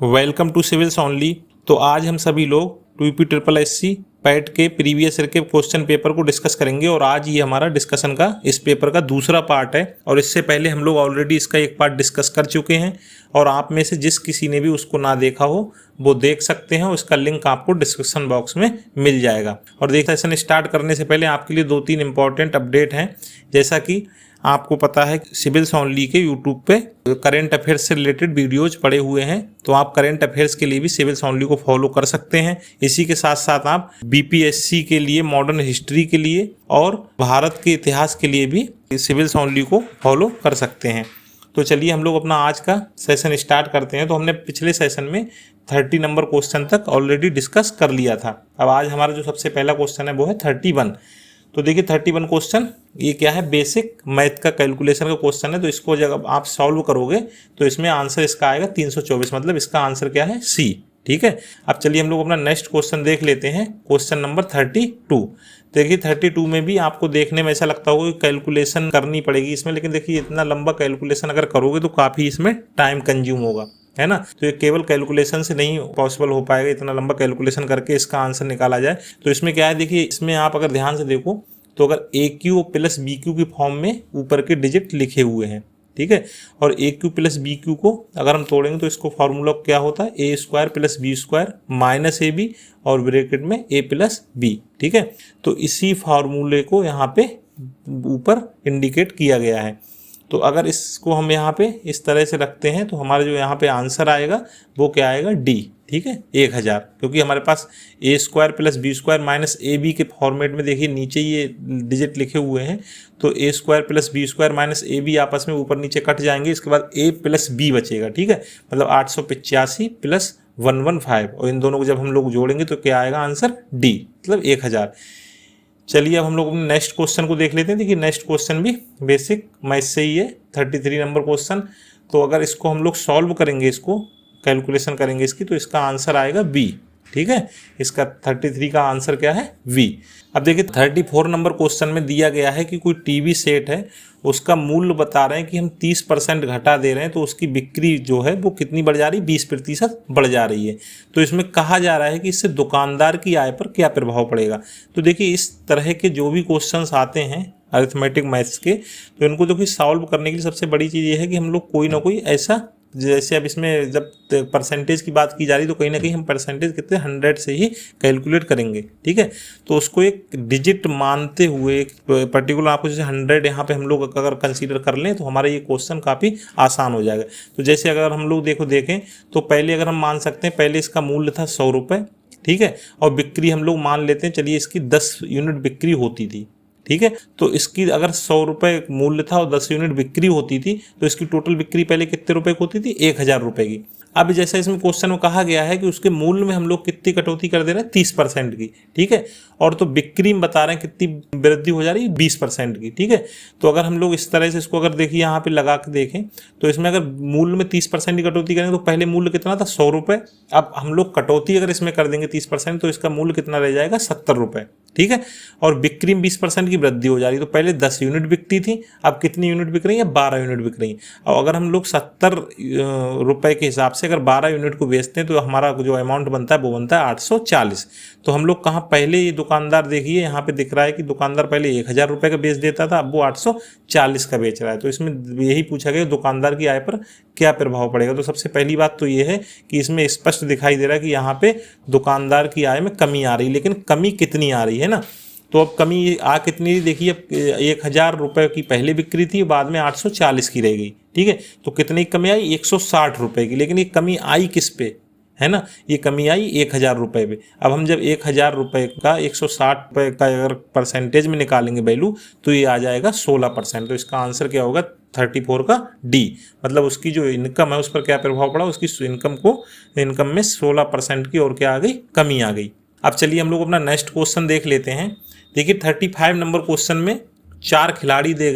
Welcome to civils only. तो आज हम सभी लोग TUPSSC पैट के प्रीवियस ईयर के क्वेश्चन पेपर को डिस्कस करेंगे और आज ये हमारा डिस्कशन का इस पेपर का दूसरा पार्ट है। और इससे पहले हम लोग ऑलरेडी इसका एक पार्ट डिस्कस कर चुके हैं और आप में से जिस किसी ने भी उसको ना देखा हो वो देख सकते हैं। उसका लिंक आपको डिस्क्रिप्शन बॉक्स में मिल जाएगा। और सेशन स्टार्ट करने से पहले आपके लिए 2-3 इंपॉर्टेंट अपडेट हैं। जैसा कि आपको पता है सिविल्स ओनली के यूट्यूब पे करंट अफेयर्स से रिलेटेड वीडियोज पड़े हुए हैं, तो आप करंट अफेयर्स के लिए भी सिविल्स ओनली को फॉलो कर सकते हैं। इसी के साथ साथ आप BPSC के लिए, मॉडर्न हिस्ट्री के लिए और भारत के इतिहास के लिए भी सिविल्स ओनली को फॉलो कर सकते हैं। तो चलिए हम लोग अपना आज का सेशन स्टार्ट करते हैं। तो हमने पिछले सेशन में 30 नंबर क्वेश्चन तक ऑलरेडी डिस्कस कर लिया था। अब आज हमारा जो सबसे पहला क्वेश्चन है वो है 31। तो देखिए 31 क्वेश्चन ये क्या है, बेसिक मैथ का कैलकुलेशन का क्वेश्चन है। तो इसको जब आप सॉल्व करोगे तो इसमें आंसर इसका आएगा 324, मतलब इसका आंसर क्या है, सी। ठीक है, अब चलिए हम लोग अपना नेक्स्ट क्वेश्चन देख लेते हैं, क्वेश्चन नंबर 32। देखिए 32 में भी आपको देखने में ऐसा लगता होगा कि कैलकुलेशन करनी पड़ेगी इसमें, लेकिन देखिए इतना लंबा कैलकुलेशन अगर करोगे तो काफ़ी इसमें टाइम कंज्यूम होगा, है ना। तो ये केवल कैलकुलेशन से नहीं पॉसिबल हो पाएगा, इतना लंबा कैलकुलेशन करके इसका आंसर निकाला जाए। तो इसमें क्या है, देखिए इसमें आप अगर ध्यान से देखो तो अगर AQ प्लस BQ की फॉर्म में ऊपर के डिजिट लिखे हुए हैं, ठीक है। और AQ प्लस BQ को अगर हम तोड़ेंगे तो इसको फार्मूला क्या होता है, A² plus B² minus AB और ब्रैकेट में A प्लस B, ठीक है। तो इसी फार्मूले को यहाँ पे ऊपर इंडिकेट किया गया है। तो अगर इसको हम यहाँ पे इस तरह से रखते हैं तो हमारा जो यहाँ पे आंसर आएगा वो क्या आएगा, D, ठीक है, 1000। क्योंकि हमारे पास A² plus B² minus AB के फॉर्मेट में देखिए नीचे ये डिजिट लिखे हुए हैं। तो A² plus B² minus AB आपस में ऊपर नीचे कट जाएंगे, इसके बाद A प्लस B बचेगा, ठीक है। मतलब 885 प्लस 115 और इन दोनों को जब हम लोग जोड़ेंगे तो क्या आएगा आंसर, D, मतलब 1000। चलिए अब हम लोग अपने नेक्स्ट क्वेश्चन को देख लेते हैं। देखिए नेक्स्ट क्वेश्चन भी बेसिक मैथ से ही है, 33 नंबर क्वेश्चन। तो अगर इसको हम लोग सॉल्व करेंगे, इसको कैलकुलेशन करेंगे इसकी, तो इसका आंसर आएगा B, ठीक है। इसका 33 का आंसर क्या है, V। अब देखिए 34 नंबर क्वेश्चन में दिया गया है कि कोई टीवी सेट है, उसका मूल्य बता रहे हैं कि हम 30% घटा दे रहे हैं, तो उसकी बिक्री जो है वो कितनी बढ़ जा रही है, 20% बढ़ जा रही है। तो इसमें कहा जा रहा है कि इससे दुकानदार की आय पर क्या प्रभाव पड़ेगा। तो देखिए इस तरह के जो भी क्वेश्चंस आते हैं अरिथमेटिक मैथ्स के, तो इनको देखिए सॉल्व करने के लिए सबसे बड़ी चीज़ ये है कि हम लोग कोई ना कोई ऐसा, जैसे अब इसमें जब परसेंटेज की बात की जा रही है तो कहीं ना कहीं हम परसेंटेज कितने 100 से ही कैलकुलेट करेंगे, ठीक है। तो उसको एक डिजिट मानते हुए पर्टिकुलर आपको जैसे 100 यहाँ पे हम लोग अगर कंसीडर कर लें तो हमारा ये क्वेश्चन काफ़ी आसान हो जाएगा। तो जैसे अगर हम लोग देखें तो पहले अगर हम मान सकते हैं, पहले इसका मूल्य था 100 रुपये, ठीक है। और बिक्री हम लोग मान लेते हैं, चलिए इसकी 10 यूनिट बिक्री होती थी, ठीक है। तो इसकी अगर 100 रुपये मूल्य था और 10 यूनिट बिक्री होती थी, तो इसकी टोटल बिक्री पहले कितने रुपए की होती थी, 1000 रुपये की। अब जैसे इसमें क्वेश्चन में कहा गया है कि उसके मूल्य में हम लोग कितनी कटौती कर दे रहे हैं, 30% की, ठीक है। और तो बिक्री में बता रहे हैं कितनी वृद्धि हो जा रही है, 20% की, ठीक है। तो अगर हम लोग इस तरह से इसको अगर देखिए यहाँ पे लगा के देखें तो इसमें अगर मूल्य में 30% की कटौती करेंगे तो पहले मूल्य कितना था, 100 रुपये। अब हम लोग कटौती अगर इसमें कर देंगे 30% तो इसका मूल्य कितना रह जाएगा, 70 रुपये, ठीक है। और बिक्री में 20% की वृद्धि हो जा रही है। तो पहले 10 यूनिट बिकती थी, अब कितनी यूनिट बिक रही है, 12 यूनिट बिक रही है। और अगर हम लोग 70 रुपये के हिसाब से अगर 12 यूनिट को बेचते हैं तो हमारा जो अमाउंट बनता है वो बनता है 840। तो हम लोग कहाँ, पहले ये दुकानदार देखिए यहाँ पे दिख रहा है कि दुकानदार पहले 1000 रुपये का बेच देता था, अब वो 840 का बेच रहा है। तो इसमें यही पूछा गया दुकानदार की आय पर क्या प्रभाव पड़ेगा। तो सबसे पहली बात तो ये है कि इसमें स्पष्ट दिखाई दे रहा है कि यहाँ पे दुकानदार की आय में कमी आ रही है, लेकिन कमी कितनी आ रही है ना। तो अब कमी आ कितनी, देखिए अब 1000 रुपये की पहले बिक्री थी, बाद में 840 की रह गई, ठीक है। तो कितनी कमी आई, 160 रुपये की। लेकिन ये कमी आई किस पे, है ना, ये कमी आई 1000 रुपये पे। अब हम जब 1000 रुपये का 160 रुपये का अगर परसेंटेज में निकालेंगे वैल्यू तो ये आ जाएगा 16%। तो इसका आंसर क्या होगा, 34 का D, मतलब उसकी जो इनकम है उस पर क्या प्रभाव पड़ा, उसकी इनकम में 16% की और क्या आ गई, कमी आ गई। अब चलिए हम लोग अपना नेक्स्ट क्वेश्चन देख लेते हैं। देखिए 35 नंबर क्वेश्चन में 4 खिलाड़ी दिए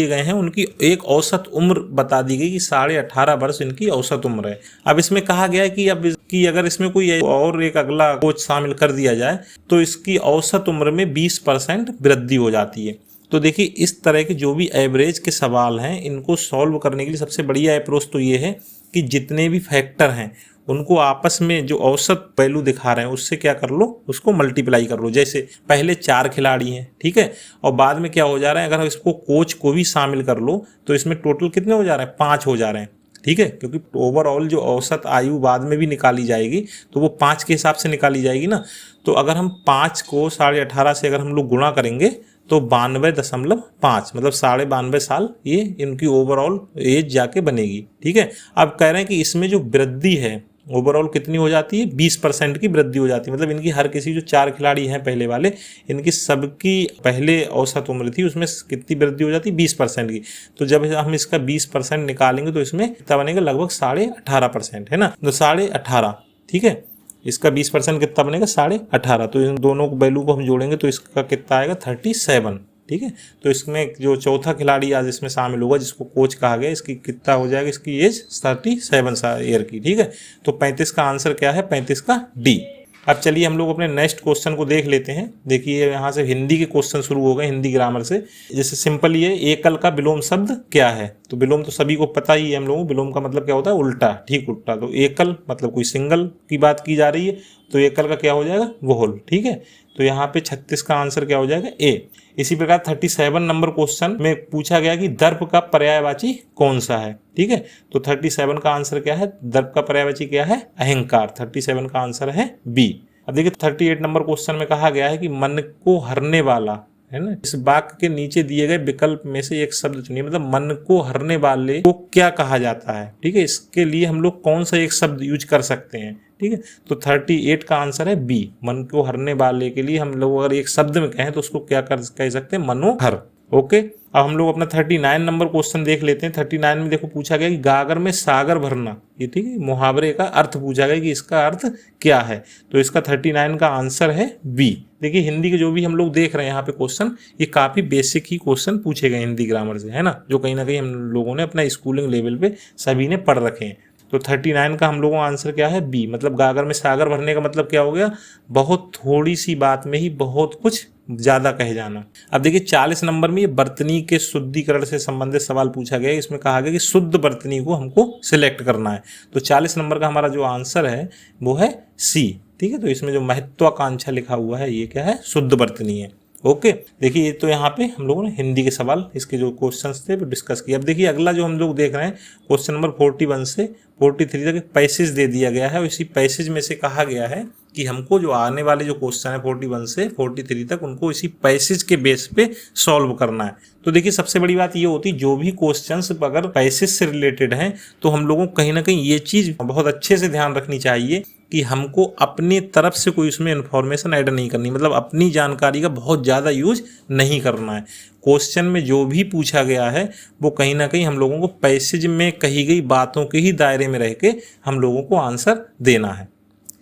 गए हैं, उनकी एक औसत उम्र बता दी गई कि 18.5 वर्ष इनकी औसत उम्र है। अब इसमें कहा गया है कि अब इसकी अगर इसमें कोई और एक अगला कोच शामिल कर दिया जाए तो इसकी औसत उम्र में 20% वृद्धि हो जाती है। तो देखिए इस तरह के जो भी एवरेज के सवाल हैं इनको सॉल्व करने के लिए सबसे बढ़िया अप्रोच तो ये है कि जितने भी फैक्टर हैं उनको आपस में जो औसत वैल्यू दिखा रहे हैं उससे क्या कर लो, उसको मल्टीप्लाई कर लो। जैसे पहले 4 खिलाड़ी हैं, ठीक है, और बाद में क्या हो जा रहा है, अगर इसको कोच को भी शामिल कर लो तो इसमें टोटल कितने हो जा रहे हैं, 5 हो जा रहे हैं, ठीक है, क्योंकि ओवरऑल जो औसत आयु बाद में भी निकाली जाएगी तो वो 5 के हिसाब से निकाली जाएगी ना। तो अगर हम 5 को 18.5 से अगर हम लोग गुणा करेंगे तो 92.5 मतलब 92.5 साल ये इनकी ओवरऑल एज जाके बनेगी, ठीक है। अब कह रहे हैं कि इसमें जो वृद्धि है ओवरऑल कितनी हो जाती है, 20% की वृद्धि हो जाती है। मतलब इनकी हर किसी जो 4 खिलाड़ी हैं पहले वाले, इनकी सबकी पहले औसत उम्र थी उसमें कितनी वृद्धि हो जाती है, 20% की। तो जब हम इसका 20% निकालेंगे तो इसमें कितना बनेगा, लगभग 18.5%, है ना। तो 18.5, ठीक है, इसका 20% कितना बनेगा, 18.5। तो इन दोनों वैल्यू को हम जोड़ेंगे तो इसका कितना आएगा, 37, ठीक है। तो इसमें जो चौथा खिलाड़ी आज इसमें शामिल होगा जिसको कोच कहा गया, इसकी कितना हो जाएगा, इसकी एज 37 ईयर की, ठीक है। तो 35 का आंसर क्या है, 35 का डी। अब चलिए हम लोग अपने नेक्स्ट क्वेश्चन को देख लेते हैं। देखिए यहाँ से हिंदी के क्वेश्चन शुरू हो गए, हिंदी ग्रामर से। जैसे सिंपल ये एकल का विलोम शब्द क्या है, तो विलोम तो सभी को पता ही है हम लोगों को, विलोम का मतलब क्या होता है, उल्टा, ठीक उल्टा। तो एकल मतलब कोई सिंगल की बात की जा रही है तो एकल का क्या हो जाएगा, वोहल, ठीक है। तो यहाँ पे 36 का आंसर क्या हो जाएगा, ए। इसी प्रकार 37 नंबर क्वेश्चन में पूछा गया कि दर्प का पर्यायवाची कौन सा है, ठीक है। तो 37 का आंसर क्या है, दर्प का पर्यायवाची क्या है, अहंकार। 37 का आंसर है बी। अब देखिए 38 नंबर क्वेश्चन में कहा गया है कि मन को हरने वाला, है ना, इस वाक्य के नीचे दिए गए विकल्प में से एक शब्द चुनिए। मतलब मन को हरने वाले को क्या कहा जाता है, ठीक है। इसके लिए हम लोग कौन सा एक शब्द यूज कर सकते हैं, ठीक है। तो 38 का आंसर है बी। मन को हरने वाले के लिए हम लोग अगर एक शब्द में कहें तो उसको क्या कह सकते हैं, मनोहर। ओके, अब हम लोग अपना 39 नंबर क्वेश्चन देख लेते हैं। 39 में देखो पूछा गया कि गागर में सागर भरना, ये ठीक है, मुहावरे का अर्थ पूछा गया कि इसका अर्थ क्या है। तो इसका 39 का आंसर है बी। देखिए हिंदी के जो भी हम लोग देख रहे हैं यहाँ पे क्वेश्चन, ये काफी बेसिक ही क्वेश्चन पूछे गए हिंदी ग्रामर से, है ना, जो कहीं ना कहीं हम लोगों ने अपना स्कूलिंग लेवल पे सभी ने पढ़ रखे हैं। तो 39 का हम लोगों का आंसर क्या है, बी। मतलब गागर में सागर भरने का मतलब क्या हो गया, बहुत थोड़ी सी बात में ही बहुत कुछ ज्यादा कहे जाना। अब देखिए 40 नंबर में ये बर्तनी के शुद्धिकरण से संबंधित सवाल पूछा गया है। इसमें कहा गया कि शुद्ध बर्तनी को हमको सिलेक्ट करना है। तो 40 नंबर का हमारा जो आंसर है वो है सी, ठीक है। तो इसमें जो महत्वाकांक्षा लिखा हुआ है ये क्या है, शुद्ध बर्तनी है। ओके, देखिए ये तो यहाँ पे हम लोगों ने हिंदी के सवाल इसके जो क्वेश्चंस थे वो डिस्कस किया। अब देखिए अगला जो हम लोग देख रहे हैं क्वेश्चन नंबर 41 से 43 तक एक पैसेज दे दिया गया है और इसी पैसेज में से कहा गया है कि हमको जो आने वाले जो क्वेश्चन है 41 से 43 तक उनको इसी पैसेज के बेस पे सॉल्व करना है। तो देखिए सबसे बड़ी बात ये होती है जो भी क्वेश्चंस अगर पैसेज से रिलेटेड हैं तो हम लोगों को कहीं ना कहीं ये चीज़ बहुत अच्छे से ध्यान रखनी चाहिए कि हमको अपनी तरफ से कोई उसमें इन्फॉर्मेशन ऐड नहीं करनी, मतलब अपनी जानकारी का बहुत ज़्यादा यूज नहीं करना है। क्वेश्चन में जो भी पूछा गया है वो कहीं ना कहीं हम लोगों को पैसेज में कही गई बातों के ही दायरे में रह के हम लोगों को आंसर देना है,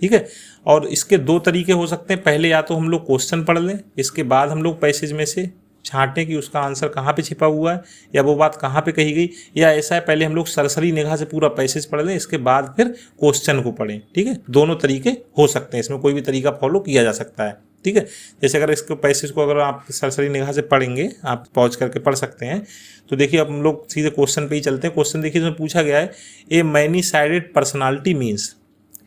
ठीक है। और इसके दो तरीके हो सकते हैं, पहले या तो हम लोग क्वेश्चन पढ़ लें, इसके बाद हम लोग पैसेज में से छांटें कि उसका आंसर कहाँ पे छिपा हुआ है या वो बात कहाँ पे कही गई, या ऐसा है पहले हम लोग सरसरी निगाह से पूरा पैसेज पढ़ लें, इसके बाद फिर क्वेश्चन को पढ़ें, ठीक है। दोनों तरीके हो सकते हैं, इसमें कोई भी तरीका फॉलो किया जा सकता है, ठीक है। जैसे अगर इसको पैसेज को अगर आप सरसरी निगाह से पढ़ेंगे, आप पॉज करके पढ़ सकते हैं। तो देखिए अब हम लोग सीधे क्वेश्चन पे ही चलते हैं। क्वेश्चन देखिए इसमें पूछा गया है ए मैनी साइडेड पर्सनालिटी मीन्स,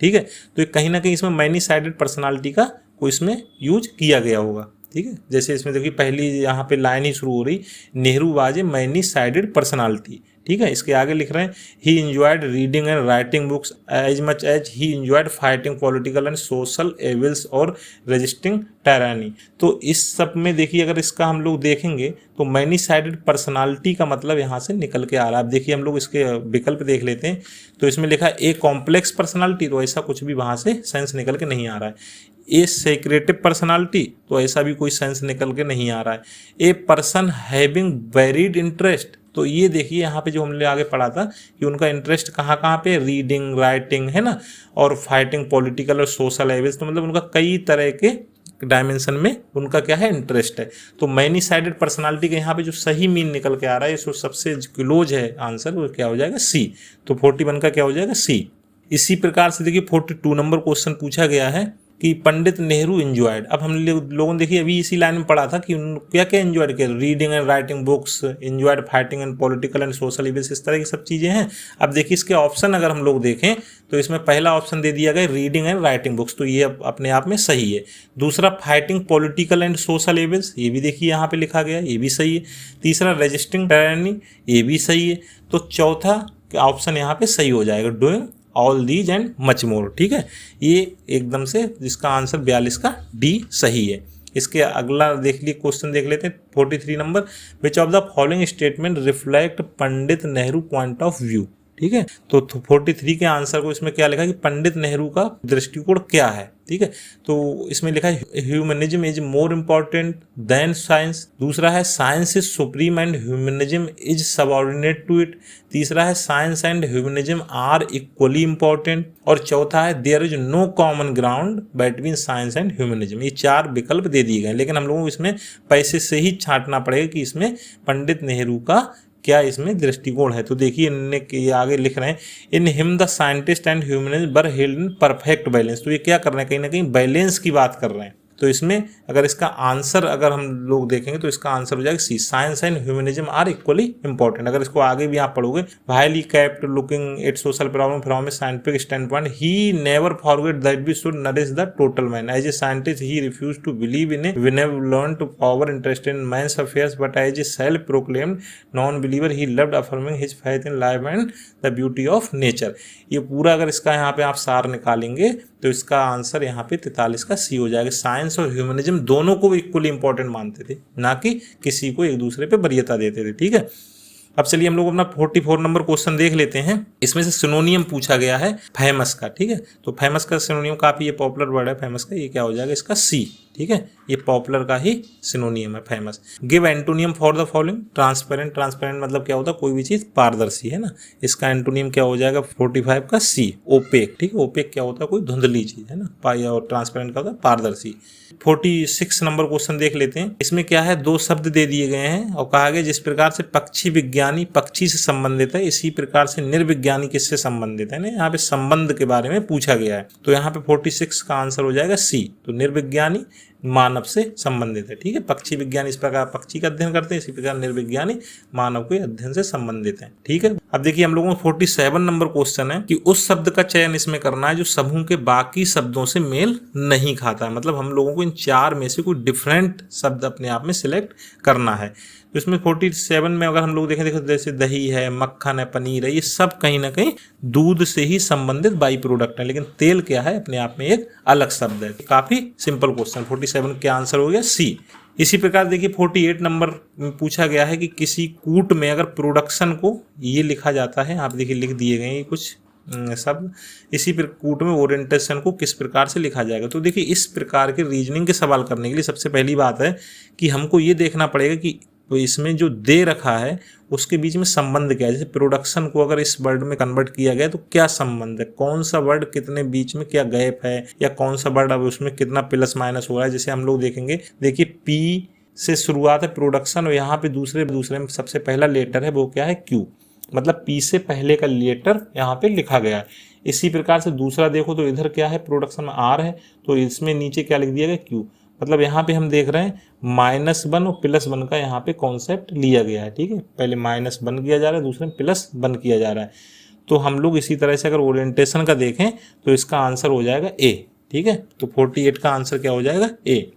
ठीक है। तो कहीं ना कहीं इसमें मैनी साइडेड पर्सनालिटी का कोई इसमें यूज किया गया होगा, ठीक है। जैसे इसमें देखिए पहली यहाँ पे लाइन ही शुरू हो रही, Nehru was a many sided personality, ठीक है। इसके आगे लिख रहे हैं he enjoyed reading and writing books as much as he enjoyed fighting political and social evils और रजिस्टिंग टायरानी। तो इस सब में देखिए अगर इसका हम लोग देखेंगे तो मैनी साइडेड पर्सनालिटी का मतलब यहाँ से निकल के आ रहा है। अब देखिए हम लोग इसके विकल्प देख लेते हैं। तो इसमें लिखा है ए कॉम्प्लेक्स पर्सनालिटी, तो ऐसा कुछ भी वहाँ से सेंस निकल के नहीं आ रहा है। ए सेक्रेटिव पर्सनालिटी, तो ऐसा भी कोई सेंस निकल के नहीं आ रहा है। A person having varied interest, तो ये देखिए यहाँ पे जो हमने आगे पढ़ा था कि उनका इंटरेस्ट कहाँ कहाँ पे, रीडिंग, राइटिंग, है ना, और फाइटिंग पॉलिटिकल और सोशल एविल्स, तो मतलब उनका कई तरह के डायमेंशन में उनका क्या है, इंटरेस्ट है। तो मैनी साइडेड पर्सनालिटी का यहाँ पे जो सही मीन निकल के आ रहा है, इसको सबसे क्लोज है आंसर, वो क्या हो जाएगा, सी। तो 41 का क्या हो जाएगा, सी। इसी प्रकार से देखिए 42 नंबर क्वेश्चन पूछा गया है कि पंडित नेहरू एंजॉयड। अब हम लोगों ने देखिए अभी इसी लाइन में पढ़ा था कि क्या क्या एंजॉयड किया, reading and writing books, enjoyed fighting and political and social events, इस तरह की सब चीज़ें हैं। अब देखिए इसके ऑप्शन अगर हम लोग देखें तो इसमें पहला ऑप्शन दे दिया गया रीडिंग एंड राइटिंग बुक्स, तो ये अपने आप में सही है। दूसरा fighting political and social events, ये भी देखिए यहाँ पे लिखा गया, ये भी सही है। तीसरा रजिस्टरिंग टायरनी, ये भी सही है। तो चौथा ऑप्शन यहाँ पे सही हो जाएगा, doing all these and much more. ठीक है, ये एकदम से जिसका आंसर 42 का डी सही है। इसके अगला देख लिए क्वेश्चन देख लेते हैं 43 number, which of the following statement reflect Pandit Nehru point of view. ठीक है, तो 43 के आंसर को इसमें क्या लिखा है कि पंडित नेहरू का दृष्टिकोण क्या है। ठीक है, तो इसमें लिखा है humanism is more important than science. दूसरा है science is supreme and humanism is subordinate to it. तीसरा है science and humanism are equally important. और चौथा है there is no common ground between science and humanism. ये 4 विकल्प दे दिए गए, लेकिन हम लोगों को इसमें पैसे से ही छांटना पड़ेगा कि इसमें पंडित नेहरू का क्या इसमें दृष्टिकोण है। तो देखिए इनने आगे लिख रहे हैं in him the scientist and humanist were held in perfect balance. तो ये क्या कर रहे हैं, कहीं ना कहीं बैलेंस की बात कर रहे हैं। तो इसमें अगर इसका आंसर अगर हम लोग देखेंगे तो इसका आंसर हो जाएगा C, science and humanism are equally important. अगर इसको आगे भी आप पढ़ोगे, while he kept looking at social problem from a scientific stand point he never forget that we should nourish the total man. As a scientist he refuse to believe in a learn to power interest in man's affairs, but as a self proclaimed non believer he loved affirming his faith in life and the beauty of nature. ये पूरा अगर इसका यहाँ पे आप सार निकालेंगे तो इसका आंसर यहाँ पे 43 का सी हो जाएगा। साइंस और ह्यूमनिज्म दोनों को इक्वली इंपॉर्टेंट मानते थे, ना कि किसी को एक दूसरे पे वरीयता देते थे। ठीक है, अब चलिए हम लोग अपना 44 नंबर क्वेश्चन देख लेते हैं। इसमें से सिनोनियम पूछा गया है फेमस का। ठीक है, तो फेमस का सिनोनियम काफी ये पॉपुलर वर्ड है फेमस का, ये क्या हो जाएगा इसका सी। ठीक है, ये पॉपुलर का ही सिनोनियम है famous. Give antonym for the following. Transparent, transparent मतलब क्या होता है, कोई भी चीज पारदर्शी है ना, इसका एंटोनियम क्या हो जाएगा 45 का सी, ओपेक। ठीक है, ओपेक क्या होता है, कोई धुंधली चीज है ना, और ट्रांसपेरेंट का होता है पारदर्शी। 46 नंबर क्वेश्चन देख लेते हैं। इसमें क्या है, 2 शब्द दे दिए गए हैं और कहा गया जिस प्रकार से पक्षी विज्ञानी पक्षी से संबंधित है, इसी प्रकार से निर्विज्ञानी किससे संबंधित है ना, यहाँ पे संबंध के बारे में पूछा गया है। तो यहाँ पे 46 का आंसर हो जाएगा सी, तो निर्विज्ञानी मानव से संबंधित है। ठीक है, पक्षी विज्ञान इस प्रकार पक्षी का अध्ययन करते हैं, इसी प्रकार निर्विज्ञानी मानव के अध्ययन से संबंधित है। ठीक है, अब देखिए हम लोगों को 47 नंबर क्वेश्चन है कि उस शब्द का चयन इसमें करना है जो समूह के बाकी शब्दों से मेल नहीं खाता है। मतलब हम लोगों को इन 4 में से कोई डिफरेंट शब्द अपने आप में सिलेक्ट करना है। तो इसमें 47 में अगर हम लोग देखें, देखो जैसे दही है, मक्खन है, पनीर है, ये सब कहीं ना कहीं दूध से ही संबंधित बाई प्रोडक्ट है, लेकिन तेल क्या है अपने आप में एक अलग शब्द है। काफी सिंपल क्वेश्चन, 47 के आंसर हो गया सी। इसी प्रकार देखिए 48 नंबर में पूछा गया है कि किसी कूट में अगर प्रोडक्शन को ये लिखा जाता है, आप देखिए लिख दिए गए कुछ शब्द, इसी पर कूट में ओरिएंटेशन को किस प्रकार से लिखा जाएगा। तो देखिए इस प्रकार के रीजनिंग के सवाल करने के लिए सबसे पहली बात है कि हमको ये देखना पड़ेगा कि तो इसमें जो दे रखा है उसके बीच में संबंध क्या है। जैसे प्रोडक्शन को अगर इस वर्ड में कन्वर्ट किया गया तो क्या संबंध है, कौन सा वर्ड कितने बीच में क्या गैप है, या कौन सा वर्ड अब उसमें कितना प्लस माइनस हो रहा है। जैसे हम लोग देखेंगे, देखिए पी से शुरुआत है प्रोडक्शन और यहाँ पे दूसरे में सबसे पहला लेटर है वो क्या है, क्यू, मतलब पी से पहले का लेटर यहाँ पे लिखा गया है। इसी प्रकार से दूसरा देखो तो इधर क्या है, प्रोडक्शन में आर है, तो इसमें नीचे क्या लिख दिया गया, क्यू। मतलब यहाँ पे हम देख रहे हैं -1 और +1 का यहाँ पे कॉन्सेप्ट लिया गया है। ठीक है, पहले -1 किया जा रहा है, दूसरे में +1 किया जा रहा है। तो हम लोग इसी तरह से अगर ओरिएंटेशन का देखें तो इसका आंसर हो जाएगा ए। ठीक है, तो 48 का आंसर क्या हो जाएगा, ए।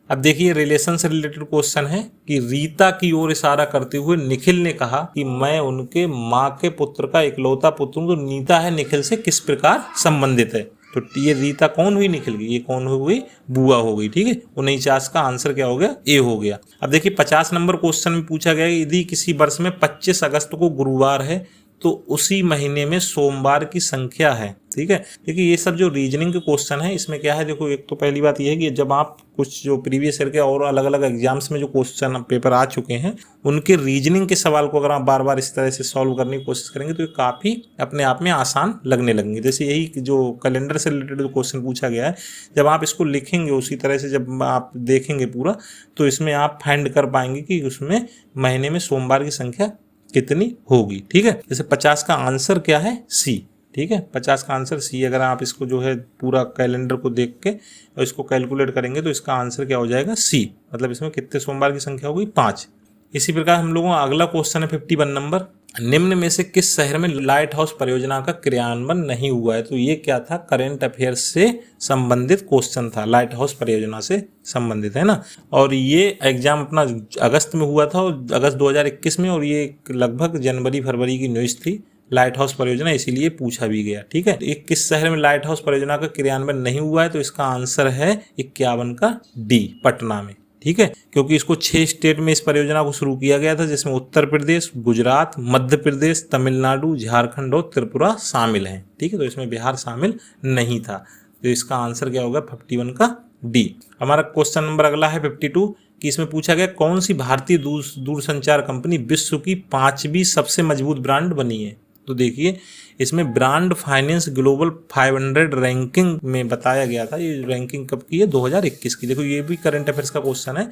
अब देखिए रिलेशन से रिलेटेड क्वेश्चन है कि रीता की ओर इशारा करते हुए निखिल ने कहा कि मैं उनके माँ के पुत्र का इकलौता पुत्र हूँ। तो नीता है निखिल से किस प्रकार संबंधित है। तो ये रीता कौन हुई, निखिल की, ये कौन हो गई, बुआ हो गई। ठीक है, 49 का आंसर क्या हो गया, ए हो गया। अब देखिए 50 नंबर क्वेश्चन में पूछा गया यदि किसी वर्ष में 25 अगस्त को गुरुवार है तो उसी महीने में सोमवार की संख्या है। ठीक है, देखिए ये सब जो रीजनिंग के क्वेश्चन है इसमें क्या है, देखो एक तो पहली बात ये है कि जब आप कुछ जो प्रीवियस ईयर के और अलग अलग एग्जाम्स में जो क्वेश्चन पेपर आ चुके हैं उनके रीजनिंग के सवाल को अगर आप बार बार इस तरह से सॉल्व करने की कोशिश करेंगे तो ये काफ़ी अपने आप में आसान लगने लगेंगे। जैसे यही जो कैलेंडर से रिलेटेड जो क्वेश्चन पूछा गया है, जब आप इसको लिखेंगे उसी तरह से जब आप देखेंगे पूरा तो इसमें आप फाइंड कर पाएंगे कि उसमें महीने में सोमवार की संख्या कितनी होगी। ठीक है, जैसे 50 का आंसर क्या है, सी। ठीक है, 50 का आंसर सी। अगर आप इसको जो है पूरा कैलेंडर को देख के और इसको कैलकुलेट करेंगे तो इसका आंसर क्या हो जाएगा, सी। मतलब इसमें कितने सोमवार की संख्या होगी, 5। इसी प्रकार हम लोगों का अगला क्वेश्चन है 51 नंबर। निम्न में से किस शहर में लाइट हाउस परियोजना का क्रियान्वयन नहीं हुआ है? तो ये क्या था, करंट अफेयर्स से संबंधित क्वेश्चन था, लाइट हाउस परियोजना से संबंधित, है ना। और ये एग्जाम अपना अगस्त में हुआ था, और अगस्त 2021 में, और ये लगभग जनवरी फरवरी की न्यूज थी लाइट हाउस परियोजना, इसीलिए पूछा भी गया। ठीक है, एक किस शहर में लाइट हाउस परियोजना का क्रियान्वयन नहीं हुआ है? तो इसका आंसर है 51 का डी, पटना में। ठीक है, क्योंकि इसको 6 स्टेट में इस परियोजना को शुरू किया गया था, जिसमें उत्तर प्रदेश, गुजरात, मध्य प्रदेश, तमिलनाडु, झारखंड और त्रिपुरा शामिल हैं। ठीक है, तो इसमें बिहार शामिल नहीं था। तो इसका आंसर क्या होगा, 51 का डी। हमारा क्वेश्चन नंबर अगला है 52 कि इसमें पूछा गया कौन सी भारतीय दूरसंचार कंपनी विश्व की 5वीं सबसे मजबूत ब्रांड बनी है? तो देखिए, इसमें ब्रांड फाइनेंस ग्लोबल 500 रैंकिंग में बताया गया था। ये रैंकिंग कब की है, 2021 की। देखो, ये भी करंट अफेयर्स का क्वेश्चन है।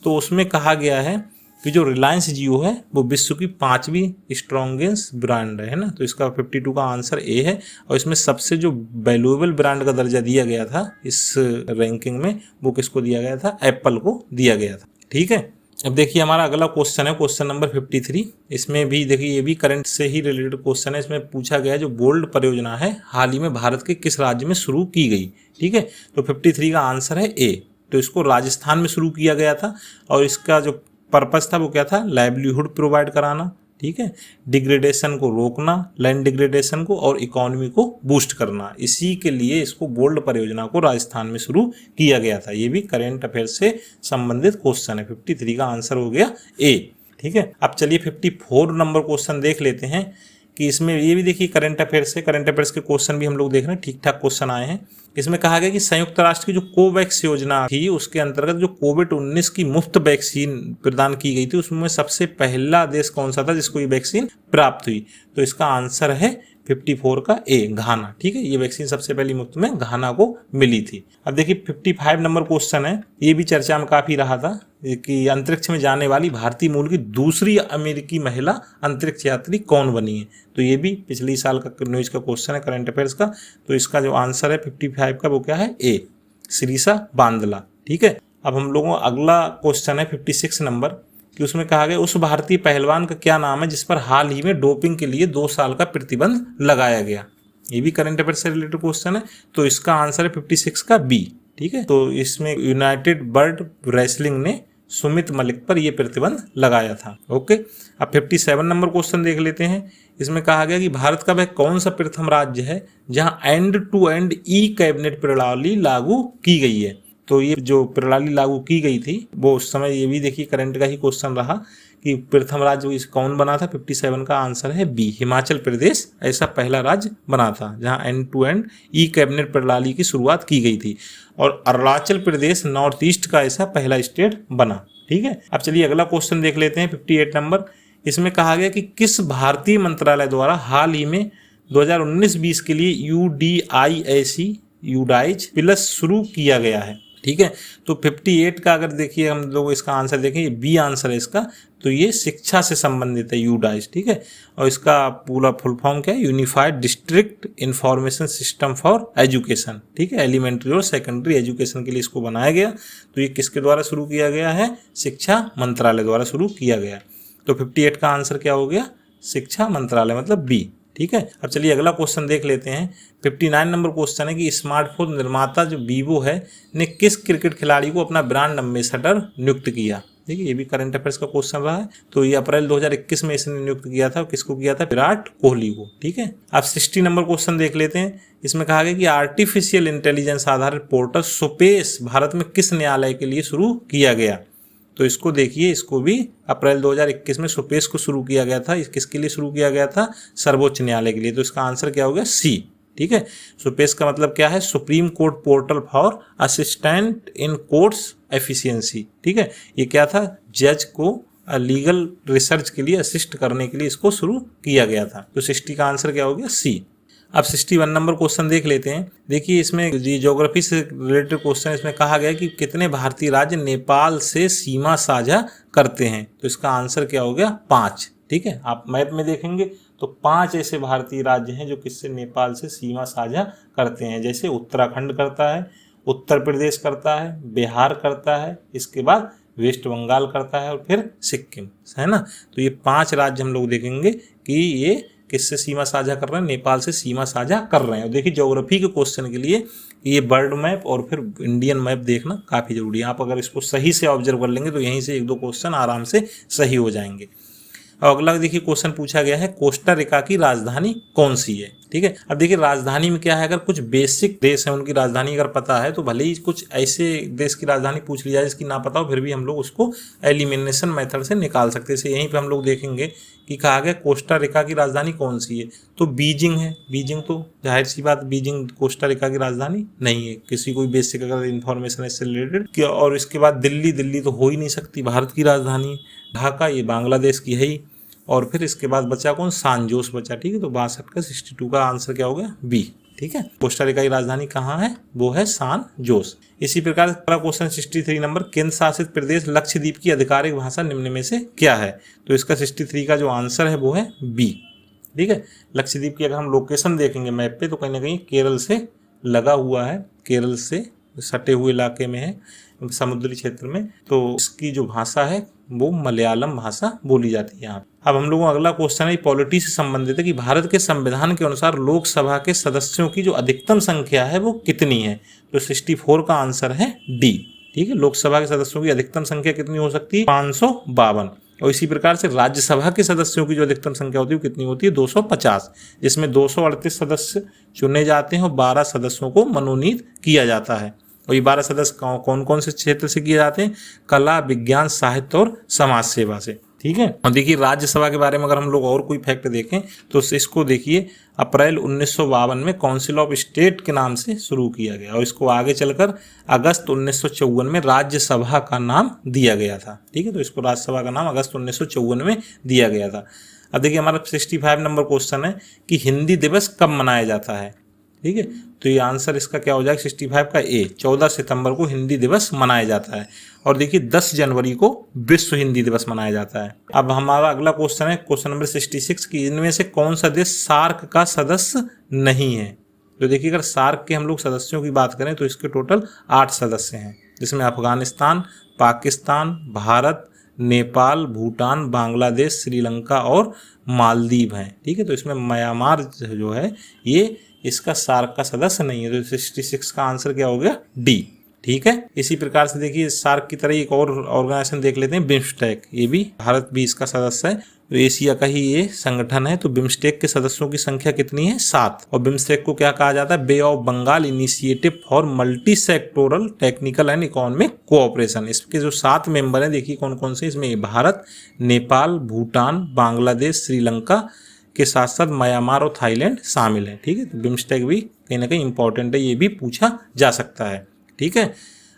तो उसमें कहा गया है कि जो रिलायंस जियो है वो विश्व की 5वीं स्ट्रॉन्गेस्ट ब्रांड है ना। तो इसका 52 का आंसर ए है। और इसमें सबसे जो वैल्यूएबल ब्रांड का दर्जा दिया गया था इस रैंकिंग में, वो किसको दिया गया था, एप्पल को दिया गया था। ठीक है, अब देखिए हमारा अगला क्वेश्चन है क्वेश्चन नंबर 53। इसमें भी देखिए, ये भी करंट से ही रिलेटेड क्वेश्चन है। इसमें पूछा गया है जो बोल्ड परियोजना है हाल ही में भारत के किस राज्य में शुरू की गई? ठीक है, तो 53 का आंसर है ए। तो इसको राजस्थान में शुरू किया गया था, और इसका जो पर्पस था वो क्या था, लाइवलीहुड प्रोवाइड कराना। ठीक है, डिग्रेडेशन को रोकना, लैंड डिग्रेडेशन को, और इकोनॉमी को बूस्ट करना। इसी के लिए इसको बोल्ड परियोजना को राजस्थान में शुरू किया गया था। ये भी करेंट अफेयर से संबंधित क्वेश्चन है। 53 का आंसर हो गया ए। ठीक है, अब चलिए 54 नंबर क्वेश्चन देख लेते हैं कि इसमें ये भी देखिए करंट अफेयर्स से, करंट अफेयर्स के क्वेश्चन भी हम लोग देख रहे हैं, ठीक ठाक क्वेश्चन आए हैं। इसमें कहा गया कि संयुक्त राष्ट्र की जो कोवैक्स योजना थी, उसके अंतर्गत जो कोविड-19 की मुफ्त वैक्सीन प्रदान की गई थी, उसमें सबसे पहला देश कौन सा था जिसको ये वैक्सीन प्राप्त हुई? तो इसका आंसर है 54 का ए, घाना। ठीक है, ये वैक्सीन सबसे पहली मुफ्त में घाना को मिली थी। अब देखिए 55 नंबर क्वेश्चन है, ये भी चर्चा में काफी रहा था कि अंतरिक्ष में जाने वाली भारतीय मूल की दूसरी अमेरिकी महिला अंतरिक्ष यात्री कौन बनी है? तो ये भी पिछले साल का न्यूज का क्वेश्चन है, करंट अफेयर्स का। तो इसका जो आंसर है 55 का वो क्या है, ए, शिरीषा बांदला। ठीक है, अब हम लोगों का अगला क्वेश्चन है 56 नंबर कि उसमें कहा गया उस भारतीय पहलवान का क्या नाम है जिस पर हाल ही में डोपिंग के लिए 2 साल का प्रतिबंध लगाया गया? ये भी करंट अफेयर से रिलेटेड क्वेश्चन है। तो इसका आंसर है 56 का बी। ठीक है, तो इसमें यूनाइटेड बर्ड रेसलिंग ने सुमित मलिक पर यह प्रतिबंध लगाया था। ओके, अब 57 नंबर क्वेश्चन देख लेते हैं। इसमें कहा गया कि भारत का वह कौन सा प्रथम राज्य है जहां end to end e cabinet प्रणाली लागू की गई है? तो ये जो प्रणाली लागू की गई थी वो उस समय, ये भी देखिए करंट का ही क्वेश्चन रहा कि प्रथम राज्य कौन बना था? 57 का आंसर है बी, हिमाचल प्रदेश ऐसा पहला राज्य बना था जहां end to end e cabinet प्रणाली की शुरुआत की गई थी। और अरुणाचल प्रदेश नॉर्थ ईस्ट का ऐसा पहला स्टेट बना। ठीक है, अब चलिए अगला क्वेश्चन देख लेते हैं 58 नंबर। इसमें कहा गया कि किस भारतीय मंत्रालय द्वारा हाल ही में 2019-20 के लिए यूडाइज प्लस शुरू किया गया है? ठीक है, तो 58 का अगर देखिए हम लोग इसका आंसर देखें, ये बी आंसर है इसका। तो ये शिक्षा से संबंधित है यूडाइज। ठीक है, और इसका पूरा फुल फॉर्म क्या है, unified district information system for education. ठीक है, एलिमेंट्री और सेकेंडरी एजुकेशन के लिए इसको बनाया गया। तो ये किसके द्वारा शुरू किया गया है? शिक्षा मंत्रालय द्वारा शुरू किया गया। तो 58 का आंसर क्या हो गया, शिक्षा मंत्रालय, मतलब बी। ठीक है, अब चलिए अगला क्वेश्चन देख लेते हैं। 59 नंबर क्वेश्चन है कि स्मार्टफोन निर्माता जो वीवो है ने किस क्रिकेट खिलाड़ी को अपना ब्रांड एम्बेसडर नियुक्त किया? देखिए, ये भी करंट अफेयर्स का क्वेश्चन रहा है। तो ये अप्रैल 2021 में इसने नियुक्त किया था। किसको किया था? विराट कोहली को। ठीक है, अब 60 नंबर क्वेश्चन देख लेते हैं। इसमें कहा गया कि आर्टिफिशियल इंटेलिजेंस आधारित पोर्टल सुपेस भारत में किस न्यायालय के लिए शुरू किया गया? तो इसको देखिए, इसको भी अप्रैल 2021 में सुपेस को शुरू किया गया था। किसके लिए शुरू किया गया था? सर्वोच्च न्यायालय के लिए। तो इसका आंसर क्या हो गया? सी। ठीक है, सुपेस का मतलब क्या है? Supreme court portal for assistant in courts efficiency. ठीक है, ये क्या था? जज को लीगल रिसर्च के लिए असिस्ट करने के लिए इसको शुरू किया गया था। तो 60 का आंसर क्या हो गया? सी। अब 61 नंबर क्वेश्चन देख लेते हैं। देखिए, इसमें ज्योग्राफी से रिलेटेड क्वेश्चन। इसमें कहा गया कि कितने भारतीय राज्य नेपाल से सीमा साझा करते हैं? तो इसका आंसर क्या हो गया? 5। ठीक है, आप मैप में देखेंगे तो 5 ऐसे भारतीय राज्य हैं जो किससे, नेपाल से सीमा साझा करते हैं। जैसे उत्तराखंड करता है, उत्तर प्रदेश करता है, बिहार करता है, इसके बाद वेस्ट बंगाल करता है और फिर सिक्किम, है ना। तो ये 5 राज्य हम लोग देखेंगे कि ये किससे सीमा साझा कर रहे हैं, नेपाल से सीमा साझा कर रहे हैं। और देखिए ज्योग्राफी के क्वेश्चन के लिए ये वर्ल्ड मैप और फिर इंडियन मैप देखना काफ़ी जरूरी है। आप अगर इसको सही से ऑब्जर्व कर लेंगे तो यहीं से 1-2 क्वेश्चन आराम से सही हो जाएंगे। और अगला देखिए क्वेश्चन पूछा गया है, कोस्टा रिका की राजधानी कौन सी है। ठीक है, अब देखिए राजधानी में क्या है, अगर कुछ बेसिक देश है उनकी राजधानी अगर पता है तो भले ही कुछ ऐसे देश की राजधानी पूछ ली जाए जिसकी ना पता हो, फिर भी हम लोग उसको एलिमिनेशन मेथड से निकाल सकते हैं। जैसे यहीं पे हम लोग देखेंगे कि कहा गया कोस्टा रिका की राजधानी कौन सी है, तो बीजिंग है। बीजिंग तो जाहिर सी बात, बीजिंग कोस्टा रिका की राजधानी नहीं है। किसी कोई बेसिक अगर इन्फॉर्मेशन इससे रिलेटेड, और इसके बाद दिल्ली तो हो ही नहीं सकती, भारत की राजधानी। ढाका ये बांग्लादेश की है ही। और फिर इसके बाद बचा कौन, सान जोस बचा। ठीक है, तो 62 का 62 का आंसर क्या हो गया, बी। ठीक है, कोस्टा रिका की राजधानी कहाँ है, वो है सान जोस। इसी प्रकार क्वेश्चन 63 नंबर, केंद्र शासित प्रदेश लक्षद्वीप की आधिकारिक भाषा निम्न में से क्या है। तो इसका 63 का जो आंसर है वो है बी। ठीक है, लक्षद्वीप की अगर हम लोकेशन देखेंगे मैप पे तो कहीं ना कहीं केरल से लगा हुआ है, केरल से सटे हुए इलाके में है, समुद्री क्षेत्र में। तो इसकी जो भाषा है वो मलयालम भाषा बोली जाती है यहाँ। अब हम लोगों का अगला क्वेश्चन है, पॉलिटी से संबंधित है कि भारत के संविधान के अनुसार लोकसभा के सदस्यों की जो अधिकतम संख्या है वो कितनी है। तो 64 का आंसर है डी। ठीक है, लोकसभा के सदस्यों की अधिकतम संख्या कितनी हो सकती है, 552। और इसी प्रकार से राज्यसभा के सदस्यों की जो अधिकतम संख्या होती है वो कितनी होती है, 250, जिसमें 238 सदस्य चुने जाते हैं और 12 सदस्यों को मनोनीत किया जाता है। और ये 12 सदस्य कौन कौन से क्षेत्र से किए जाते हैं, कला, विज्ञान, साहित्य और समाज सेवा से। ठीक है, और देखिए राज्यसभा के बारे में अगर हम लोग और कोई फैक्ट देखें तो इसको देखिए, अप्रैल 1952 में काउंसिल ऑफ स्टेट के नाम से शुरू किया गया और इसको आगे चलकर अगस्त 1954 में राज्यसभा का नाम दिया गया था। ठीक है, तो इसको राज्यसभा का नाम अगस्त 1954 में दिया गया था। अब देखिए हमारा 65 नंबर क्वेश्चन है कि हिंदी दिवस कब मनाया जाता है। ठीक है, तो ये आंसर इसका क्या हो जाएगा, 65 का ए। 14 सितंबर को हिंदी दिवस मनाया जाता है। और देखिए 10 जनवरी को विश्व हिंदी दिवस मनाया जाता है। अब हमारा अगला क्वेश्चन है क्वेश्चन नंबर 66 कि इनमें से कौन सा देश सार्क का सदस्य नहीं है। तो देखिए अगर सार्क के हम लोग सदस्यों की बात करें तो इसके टोटल 8 सदस्य हैं, जिसमें अफगानिस्तान, पाकिस्तान, भारत, नेपाल, भूटान, बांग्लादेश, श्रीलंका और मालदीव हैं। ठीक है, तो इसमें म्यांमार जो है ये इसका सार्क का सदस्य नहीं है। तो 66 का आंसर क्या हो गया, डी। ठीक है, इसी प्रकार से देखिए सार्क की तरह एक और ऑर्गेनाइजेशन देख लेते हैं, बिम्स्टेक। ये भी भारत भी इसका सदस्य है, तो एशिया का ही ये संगठन है। तो बिम्स्टेक के सदस्यों की संख्या कितनी है, 7। और बिम्स्टेक को क्या कहा जाता है, Bay of Bengal Initiative for Multi Sectoral Technical and Economic Cooperation. इसके जो 7 मेंबर हैं देखिए कौन कौन से, इसमें भारत, नेपाल, भूटान, बांग्लादेश, श्रीलंका के साथ साथ म्यांमार और थाईलैंड शामिल है। ठीक है, तो बिम्स्टेक भी कहीं ना कहीं इंपॉर्टेंट है, ये भी पूछा जा सकता है। ठीक है,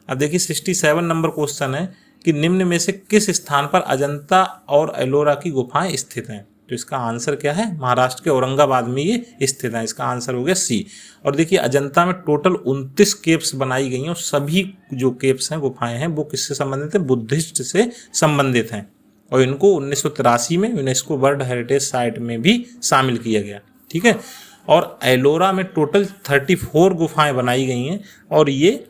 अब देखिए 67 नंबर क्वेश्चन है कि निम्न में से किस स्थान पर अजंता और एलोरा की गुफाएं स्थित हैं। तो इसका आंसर क्या है, महाराष्ट्र के औरंगाबाद में ये स्थित है। इसका आंसर हो गया सी। और देखिए अजंता में टोटल 29 केव्स बनाई गई हैं और सभी जो केव्स हैं, गुफाएं हैं, वो किससे संबंधित है, बुद्धिस्ट से संबंधित हैं। और इनको 1983 में यूनेस्को वर्ल्ड हेरिटेज साइट में भी शामिल किया गया। ठीक है, और एलोरा में टोटल 34 गुफाएं बनाई गई हैं और ये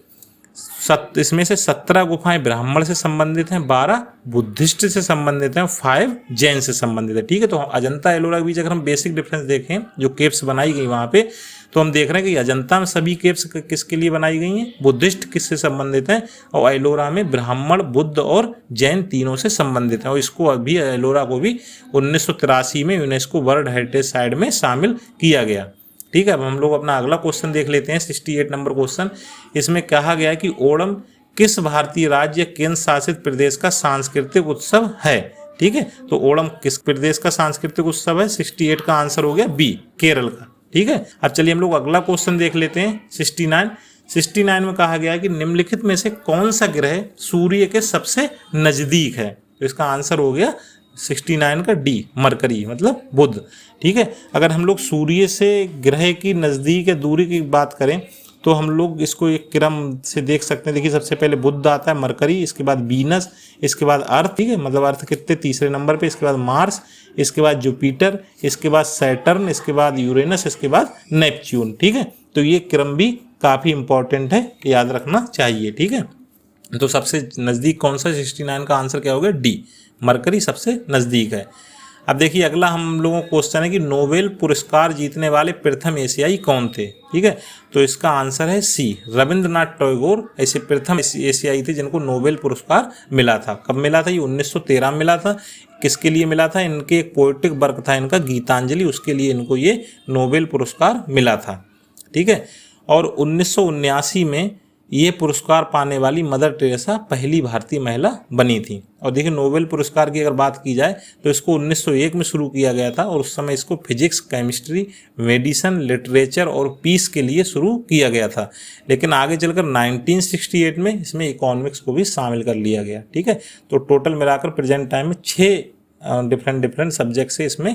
इसमें से 17 गुफाएं ब्राह्मण से संबंधित हैं, 12 बुद्धिस्ट से संबंधित हैं, 5 जैन से संबंधित है। ठीक है, तो अजंता एलोरा के बीच अगर हम बेसिक डिफरेंस देखें, जो केव्स बनाई गई वहाँ पे, तो हम देख रहे हैं कि अजंता में सभी केव्स किसके लिए बनाई गई हैं, बुद्धिस्ट किससे संबंधित हैं, और एलोरा में ब्राह्मण, बुद्ध और जैन तीनों से संबंधित हैं। और इसको अभी एलोरा को भी 1983 में यूनेस्को वर्ल्ड हेरिटेज साइट में शामिल किया गया। ठीक है, अब हम लोग अपना अगला क्वेश्चन देख लेते हैं, 68 नंबर क्वेश्चन। इसमें कहा गया कि ओणम किस भारतीय राज्य केंद्र शासित प्रदेश का सांस्कृतिक उत्सव है। ठीक है, तो ओणम किस प्रदेश का सांस्कृतिक उत्सव है, 68 का आंसर हो गया बी, केरल का। ठीक है, अब चलिए हम लोग अगला क्वेश्चन देख लेते हैं, 69 में कहा गया है कि निम्नलिखित में से कौन सा ग्रह सूर्य के सबसे नजदीक है। तो इसका आंसर हो गया 69 का डी, मरकरी, मतलब बुध। ठीक है, अगर हम लोग सूर्य से ग्रह की नज़दीक या दूरी की बात करें तो हम लोग इसको एक क्रम से देख सकते हैं। देखिए सबसे पहले बुध आता है, मरकरी, इसके बाद वीनस, इसके बाद अर्थ, ठीक है, मतलब अर्थ कितने तीसरे नंबर पे, इसके बाद मार्स, इसके बाद जुपिटर, इसके बाद सैटर्न, इसके बाद यूरेनस, इसके बाद नेपच्यून, ठीक है। तो ये क्रम भी काफ़ी इंपॉर्टेंट है, याद रखना चाहिए, ठीक है। तो सबसे नज़दीक कौन सा 69 का आंसर क्या होगा, डी, मरकरी सबसे नज़दीक है। अब देखिए अगला हम लोगों को क्वेश्चन है कि नोबेल पुरस्कार जीतने वाले प्रथम एशियाई कौन थे, ठीक है। तो इसका आंसर है सी, रविंद्रनाथ टैगोर ऐसे प्रथम एशियाई थे जिनको नोबेल पुरस्कार मिला था। कब मिला था, ये 1913 में मिला था। किसके लिए मिला था, इनके एक पोएटिक वर्क था इनका गीतांजलि, उसके लिए इनको ये नोबेल पुरस्कार मिला था, ठीक है। और 1979 में ये पुरस्कार पाने वाली मदर टेरेसा पहली भारतीय महिला बनी थी। और देखिए नोबेल पुरस्कार की अगर बात की जाए तो इसको 1901 में शुरू किया गया था और उस समय इसको फिजिक्स, केमिस्ट्री, मेडिसिन, लिटरेचर और पीस के लिए शुरू किया गया था। लेकिन आगे चलकर 1968 में इसमें इकोनॉमिक्स को भी शामिल कर लिया गया, ठीक है। तो टोटल मिलाकर प्रेजेंट टाइम में 6 डिफरेंट सब्जेक्ट से इसमें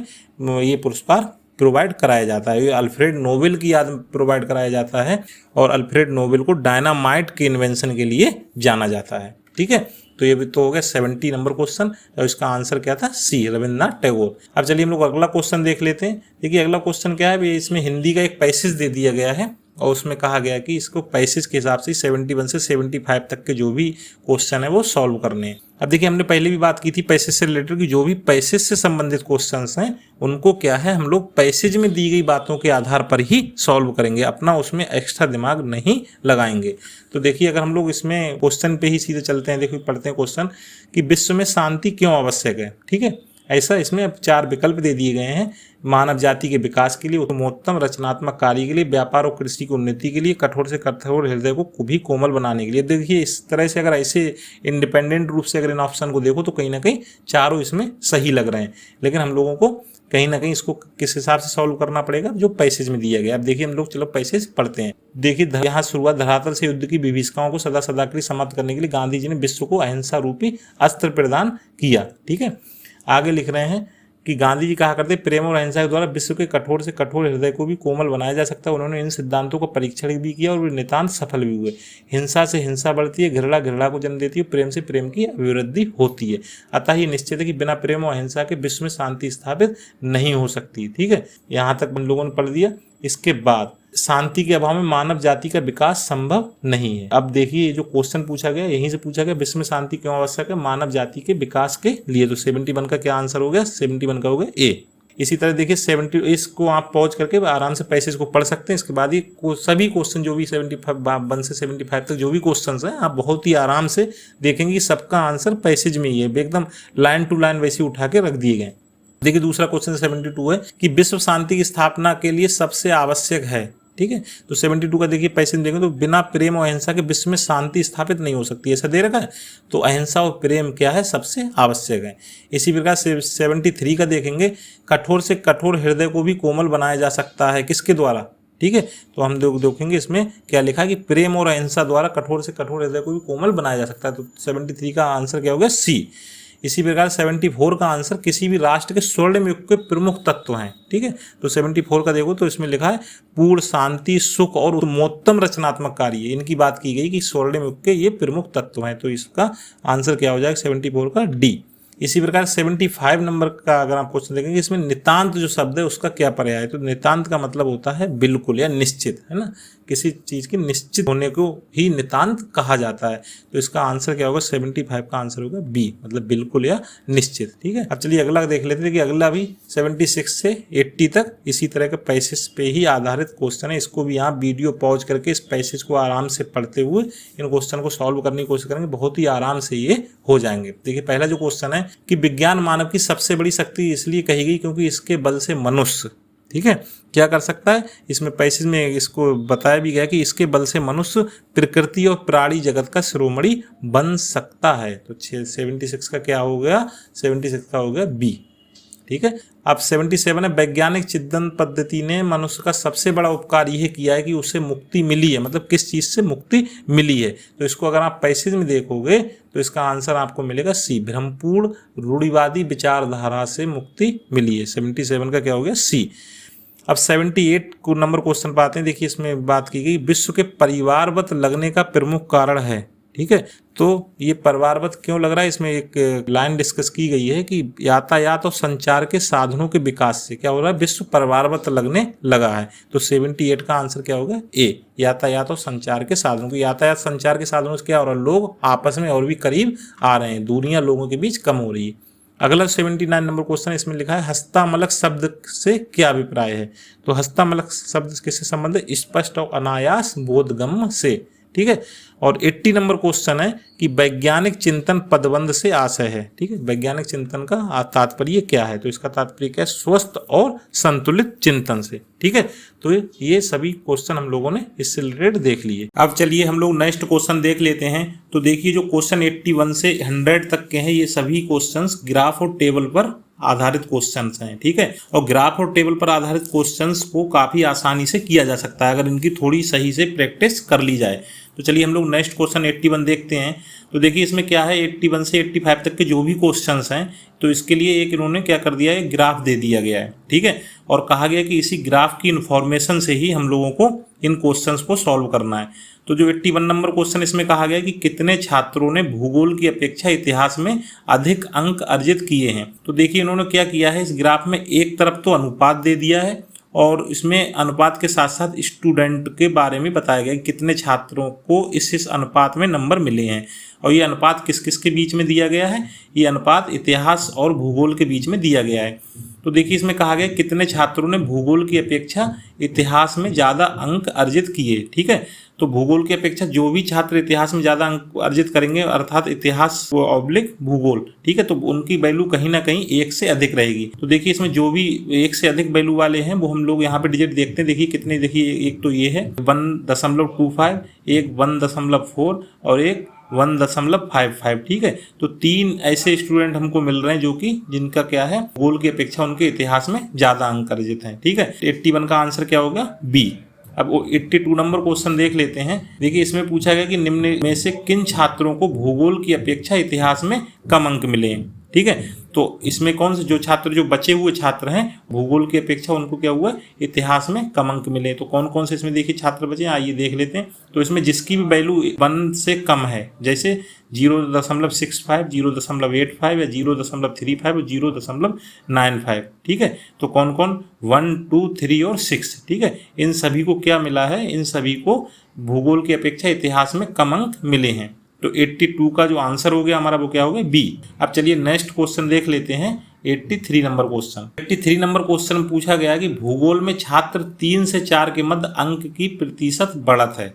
ये पुरस्कार प्रोवाइड कराया जाता है। ये अल्फ्रेड नोबेल की याद में प्रोवाइड कराया जाता है और अल्फ्रेड नोबेल को डायनामाइट के इन्वेंशन के लिए जाना जाता है, ठीक है। तो ये भी तो हो गया 70 नंबर क्वेश्चन और इसका आंसर क्या था, सी, रविंद्रनाथ टैगोर। अब चलिए हम लोग अगला क्वेश्चन देख लेते हैं। देखिए अगला क्वेश्चन क्या है, इसमें हिंदी का एक पैसेज दे दिया गया है और उसमें कहा गया कि इसको पैसेज के हिसाब से 71 से 75 तक के जो भी क्वेश्चन है वो सॉल्व करने हैं। अब देखिए हमने पहले भी बात की थी पैसेज से रिलेटेड कि जो भी पैसेज से संबंधित क्वेश्चंस हैं उनको क्या है हम लोग पैसेज में दी गई बातों के आधार पर ही सॉल्व करेंगे, अपना उसमें एक्स्ट्रा दिमाग नहीं लगाएंगे। तो देखिए अगर हम लोग इसमें क्वेश्चन पे ही सीधे चलते हैं, देखिए पढ़ते हैं क्वेश्चन कि विश्व में शांति क्यों आवश्यक है, ठीक है। ऐसा इसमें अब 4 विकल्प दे दिए गए हैं, मानव जाति के विकास के लिए, उत्तमोत्तम रचनात्मक कार्य के लिए, व्यापार और कृषि की उन्नति के लिए, कठोर से कठोर हृदय को भी कोमल बनाने के लिए। देखिए इस तरह से अगर ऐसे इंडिपेंडेंट रूप से अगर इन ऑप्शन को देखो तो कहीं ना कहीं चारों इसमें सही लग रहे हैं, लेकिन हम लोगों को कहीं ना कहीं इसको किस हिसाब से सॉल्व करना पड़ेगा, जो पैसेज में दिया गया। अब देखिए हम लोग चलो पैसेज पढ़ते हैं। देखिए यहाँ शुरुआत, धरातल से युद्ध की विभीषिकाओं को सदा सदा के लिए समाप्त करने के लिए गांधी जी ने विश्व को अहिंसा रूपी अस्त्र प्रदान किया, ठीक है। आगे लिख रहे हैं कि गांधी जी कहा करते प्रेम और अहिंसा के द्वारा विश्व के कठोर से कठोर हृदय को भी कोमल बनाया जा सकता है। उन्होंने इन सिद्धांतों का परीक्षण भी किया और वे नितांत सफल भी हुए। हिंसा से हिंसा बढ़ती है, घृणा घृणा को जन्म देती है, प्रेम से प्रेम की अभिवृद्धि होती है। अतः ये निश्चित है कि बिना प्रेम और अहिंसा के विश्व में शांति स्थापित नहीं हो सकती, ठीक है। यहाँ तक हम लोगों ने पढ़ दिया। इसके बाद शांति के अभाव में मानव जाति का विकास संभव नहीं है। अब देखिए जो क्वेश्चन पूछा गया यहीं से पूछा गया, विश्व में शांति क्यों आवश्यक है, मानव जाति के विकास के लिए। तो 71 का क्या आंसर हो गया, 71 का हो गया ए। इसी तरह देखिए 70, इसको आप पॉज करके आराम से पैसेज को पढ़ सकते हैं। इसके बाद ये सभी क्वेश्चन जो भी 71 से 75 तक जो भी क्वेश्चन हैं आप बहुत ही आराम से देखेंगे, सबका आंसर पैसेज में ही है, एकदम लाइन टू लाइन वैसे उठा के रख दिए गए। देखिए दूसरा क्वेश्चन 72 है कि विश्व शांति की स्थापना के लिए सबसे आवश्यक है, ठीक है। तो 72 का देखिए पैसे देंगे तो बिना प्रेम और अहिंसा के विश्व में शांति स्थापित नहीं हो सकती, ऐसा दे रखा है। तो अहिंसा और प्रेम क्या है, सबसे आवश्यक है। इसी प्रकार 73 का देखेंगे, कठोर से कठोर हृदय को भी कोमल बनाया जा सकता है, किसके द्वारा, ठीक है। तो हम देखेंगे इसमें क्या लिखा है कि प्रेम और अहिंसा द्वारा कठोर से कठोर हृदय को भी कोमल बनाया जा सकता है। तो 73 का आंसर क्या हो गया, सी। इसी प्रकार 74 का आंसर किसी भी राष्ट्र के स्वर्णिम युग के प्रमुख तत्व हैं, ठीक है। तो 74 का देखो तो इसमें लिखा है पूर्ण शांति, सुख और उत्तमोत्तम रचनात्मक कार्य, इनकी बात की गई कि स्वर्णिम युग के ये प्रमुख तत्व हैं। तो इसका आंसर क्या हो जाएगा 74 का डी। इसी प्रकार 75 नंबर का अगर आप क्वेश्चन देखेंगे, इसमें नितांत जो शब्द है उसका क्या पर्याय है। तो नितांत का मतलब होता है बिल्कुल या निश्चित, है ना, किसी चीज़ की निश्चित होने को ही नितांत कहा जाता है। तो इसका आंसर क्या होगा, 75 का आंसर होगा बी, मतलब बिल्कुल या निश्चित, ठीक है। अब चलिए अगला देख लेते हैं कि अगला भी 76 से 80 तक इसी तरह के पैसेज पे ही आधारित क्वेश्चन है। इसको भी आप वीडियो पॉज करके इस पैसेज को आराम से पढ़ते हुए इन क्वेश्चन को सॉल्व करने की कोशिश करेंगे, बहुत ही आराम से ये हो जाएंगे। देखिए पहला जो क्वेश्चन है कि विज्ञान मानव की सबसे बड़ी शक्ति इसलिए कही गई क्योंकि इसके बल से मनुष्य, ठीक है, क्या कर सकता है। इसमें पैसेज में इसको बताया भी गया कि इसके बल से मनुष्य प्रकृति और प्राणी जगत का शिरोमणि बन सकता है। तो 76 का क्या हो गया, 76 का हो गया बी, ठीक है। अब 77 है, वैज्ञानिक चिंतन पद्धति ने मनुष्य का सबसे बड़ा उपकार यह किया है कि उसे मुक्ति मिली है, मतलब किस चीज़ से मुक्ति मिली है। तो इसको अगर आप पैसेज में देखोगे तो इसका आंसर आपको मिलेगा सी, भ्रमपूर्ण रूढ़िवादी विचारधारा से मुक्ति मिली है। 77 का क्या हो गया सी। अब 78 को नंबर क्वेश्चन पर आते हैं। देखिए इसमें बात की गई विश्व के परिवारवत लगने का प्रमुख कारण है। ठीक है, तो ये परिवारवत क्यों लग रहा है, इसमें एक लाइन डिस्कस की गई है कि यातायात और संचार के साधनों के विकास से क्या हो रहा है, विश्व परिवारवत लगने लगा है। तो 78 का आंसर क्या होगा, ए, यातायात और संचार के साधनों के। यातायात संचार के साधनों से क्या हो रहा है, लोग आपस में और भी करीब आ रहे हैं, दूरियां लोगों के बीच कम हो रही है। अगला 79 नंबर क्वेश्चन, इसमें लिखा है हस्तामलक शब्द से क्या अभिप्राय है। तो हस्तामलक शब्द किससे संबंधित, स्पष्ट और अनायास बोधगम्य से। ठीक है, और 80 नंबर क्वेश्चन है कि वैज्ञानिक चिंतन पदबंध से आशय है। ठीक है, वैज्ञानिक चिंतन का तात्पर्य क्या है, तो इसका तात्पर्य क्या है, स्वस्थ और संतुलित चिंतन से। ठीक है, तो ये सभी क्वेश्चन हम लोगों ने इससे रिलेटेड देख लिए। अब चलिए हम लोग नेक्स्ट क्वेश्चन देख लेते हैं। तो देखिए जो क्वेश्चन 81 से 100 तक के हैं, ये सभी क्वेश्चंस ग्राफ और टेबल पर आधारित क्वेश्चंस हैं। ठीक है, और ग्राफ और टेबल पर आधारित क्वेश्चंस को काफी आसानी से किया जा सकता है अगर इनकी थोड़ी सही से प्रैक्टिस कर ली जाए। तो चलिए हम लोग नेक्स्ट क्वेश्चन 81 देखते हैं। तो देखिए इसमें क्या है, 81 से 85 तक के जो भी क्वेश्चंस हैं, तो इसके लिए एक इन्होंने क्या कर दिया है, ग्राफ दे दिया गया है। ठीक है, और कहा गया कि इसी ग्राफ की इन्फॉर्मेशन से ही हम लोगों को इन क्वेश्चंस को सॉल्व करना है। तो जो 81 नंबर क्वेश्चन, इसमें कहा गया कि कितने छात्रों ने भूगोल की अपेक्षा इतिहास में अधिक अंक अर्जित किए हैं। तो देखिए इन्होंने क्या किया है, इस ग्राफ में एक तरफ तो अनुपात दे दिया है और इसमें अनुपात के साथ साथ स्टूडेंट के बारे में बताया गया कि कितने छात्रों को इस अनुपात में नंबर मिले हैं। और ये अनुपात किस किस के बीच में दिया गया है, ये अनुपात इतिहास और भूगोल के बीच में दिया गया है। तो देखिए इसमें कहा गया कितने छात्रों ने भूगोल की अपेक्षा इतिहास में ज़्यादा अंक अर्जित किए। ठीक है, तो भूगोल की अपेक्षा जो भी छात्र इतिहास में ज़्यादा अंक अर्जित करेंगे, अर्थात इतिहास ऑब्लिक भूगोल, ठीक है, तो उनकी वैल्यू कहीं ना कहीं 1 से अधिक रहेगी। तो देखिए इसमें जो भी 1 से अधिक वैल्यू वाले हैं वो हम लोग यहाँ पे डिजिट देखते हैं। देखिए कितने, देखिए एक तो ये है 1.25, एक 1.4 और एक 1.55। ठीक है, तो 3 ऐसे स्टूडेंट हमको मिल रहे हैं जो कि जिनका क्या है, भूगोल की अपेक्षा उनके इतिहास में ज्यादा अंक अर्जित हैं। ठीक है, 81 का आंसर क्या होगा, बी। अब 82 नंबर क्वेश्चन देख लेते हैं। देखिए इसमें पूछा गया कि निम्न में से किन छात्रों को भूगोल की अपेक्षा इतिहास में कम अंक मिले हैं। ठीक है, तो इसमें कौन से जो छात्र, जो बचे हुए छात्र हैं भूगोल की अपेक्षा, उनको क्या हुआ, इतिहास में कम अंक मिले। तो कौन कौन से इसमें देखिए छात्र बचे, आइए देख लेते हैं। तो इसमें जिसकी भी वैल्यू 1 से कम है, जैसे 0.65, 0.85 या 0.35 और 0.95। ठीक है, तो कौन कौन, 1, 2, 3 और 6। ठीक है, इन सभी को क्या मिला है, इन सभी को भूगोल की अपेक्षा इतिहास में कम अंक मिले हैं। तो 82 का जो आंसर हो गया हमारा वो क्या हो गया, बी। अब चलिए नेक्स्ट क्वेश्चन देख लेते हैं, 83 नंबर क्वेश्चन। 83 नंबर क्वेश्चन में पूछा गया कि भूगोल में छात्र 3 से 4 के मध्य अंक की प्रतिशत बढ़त है।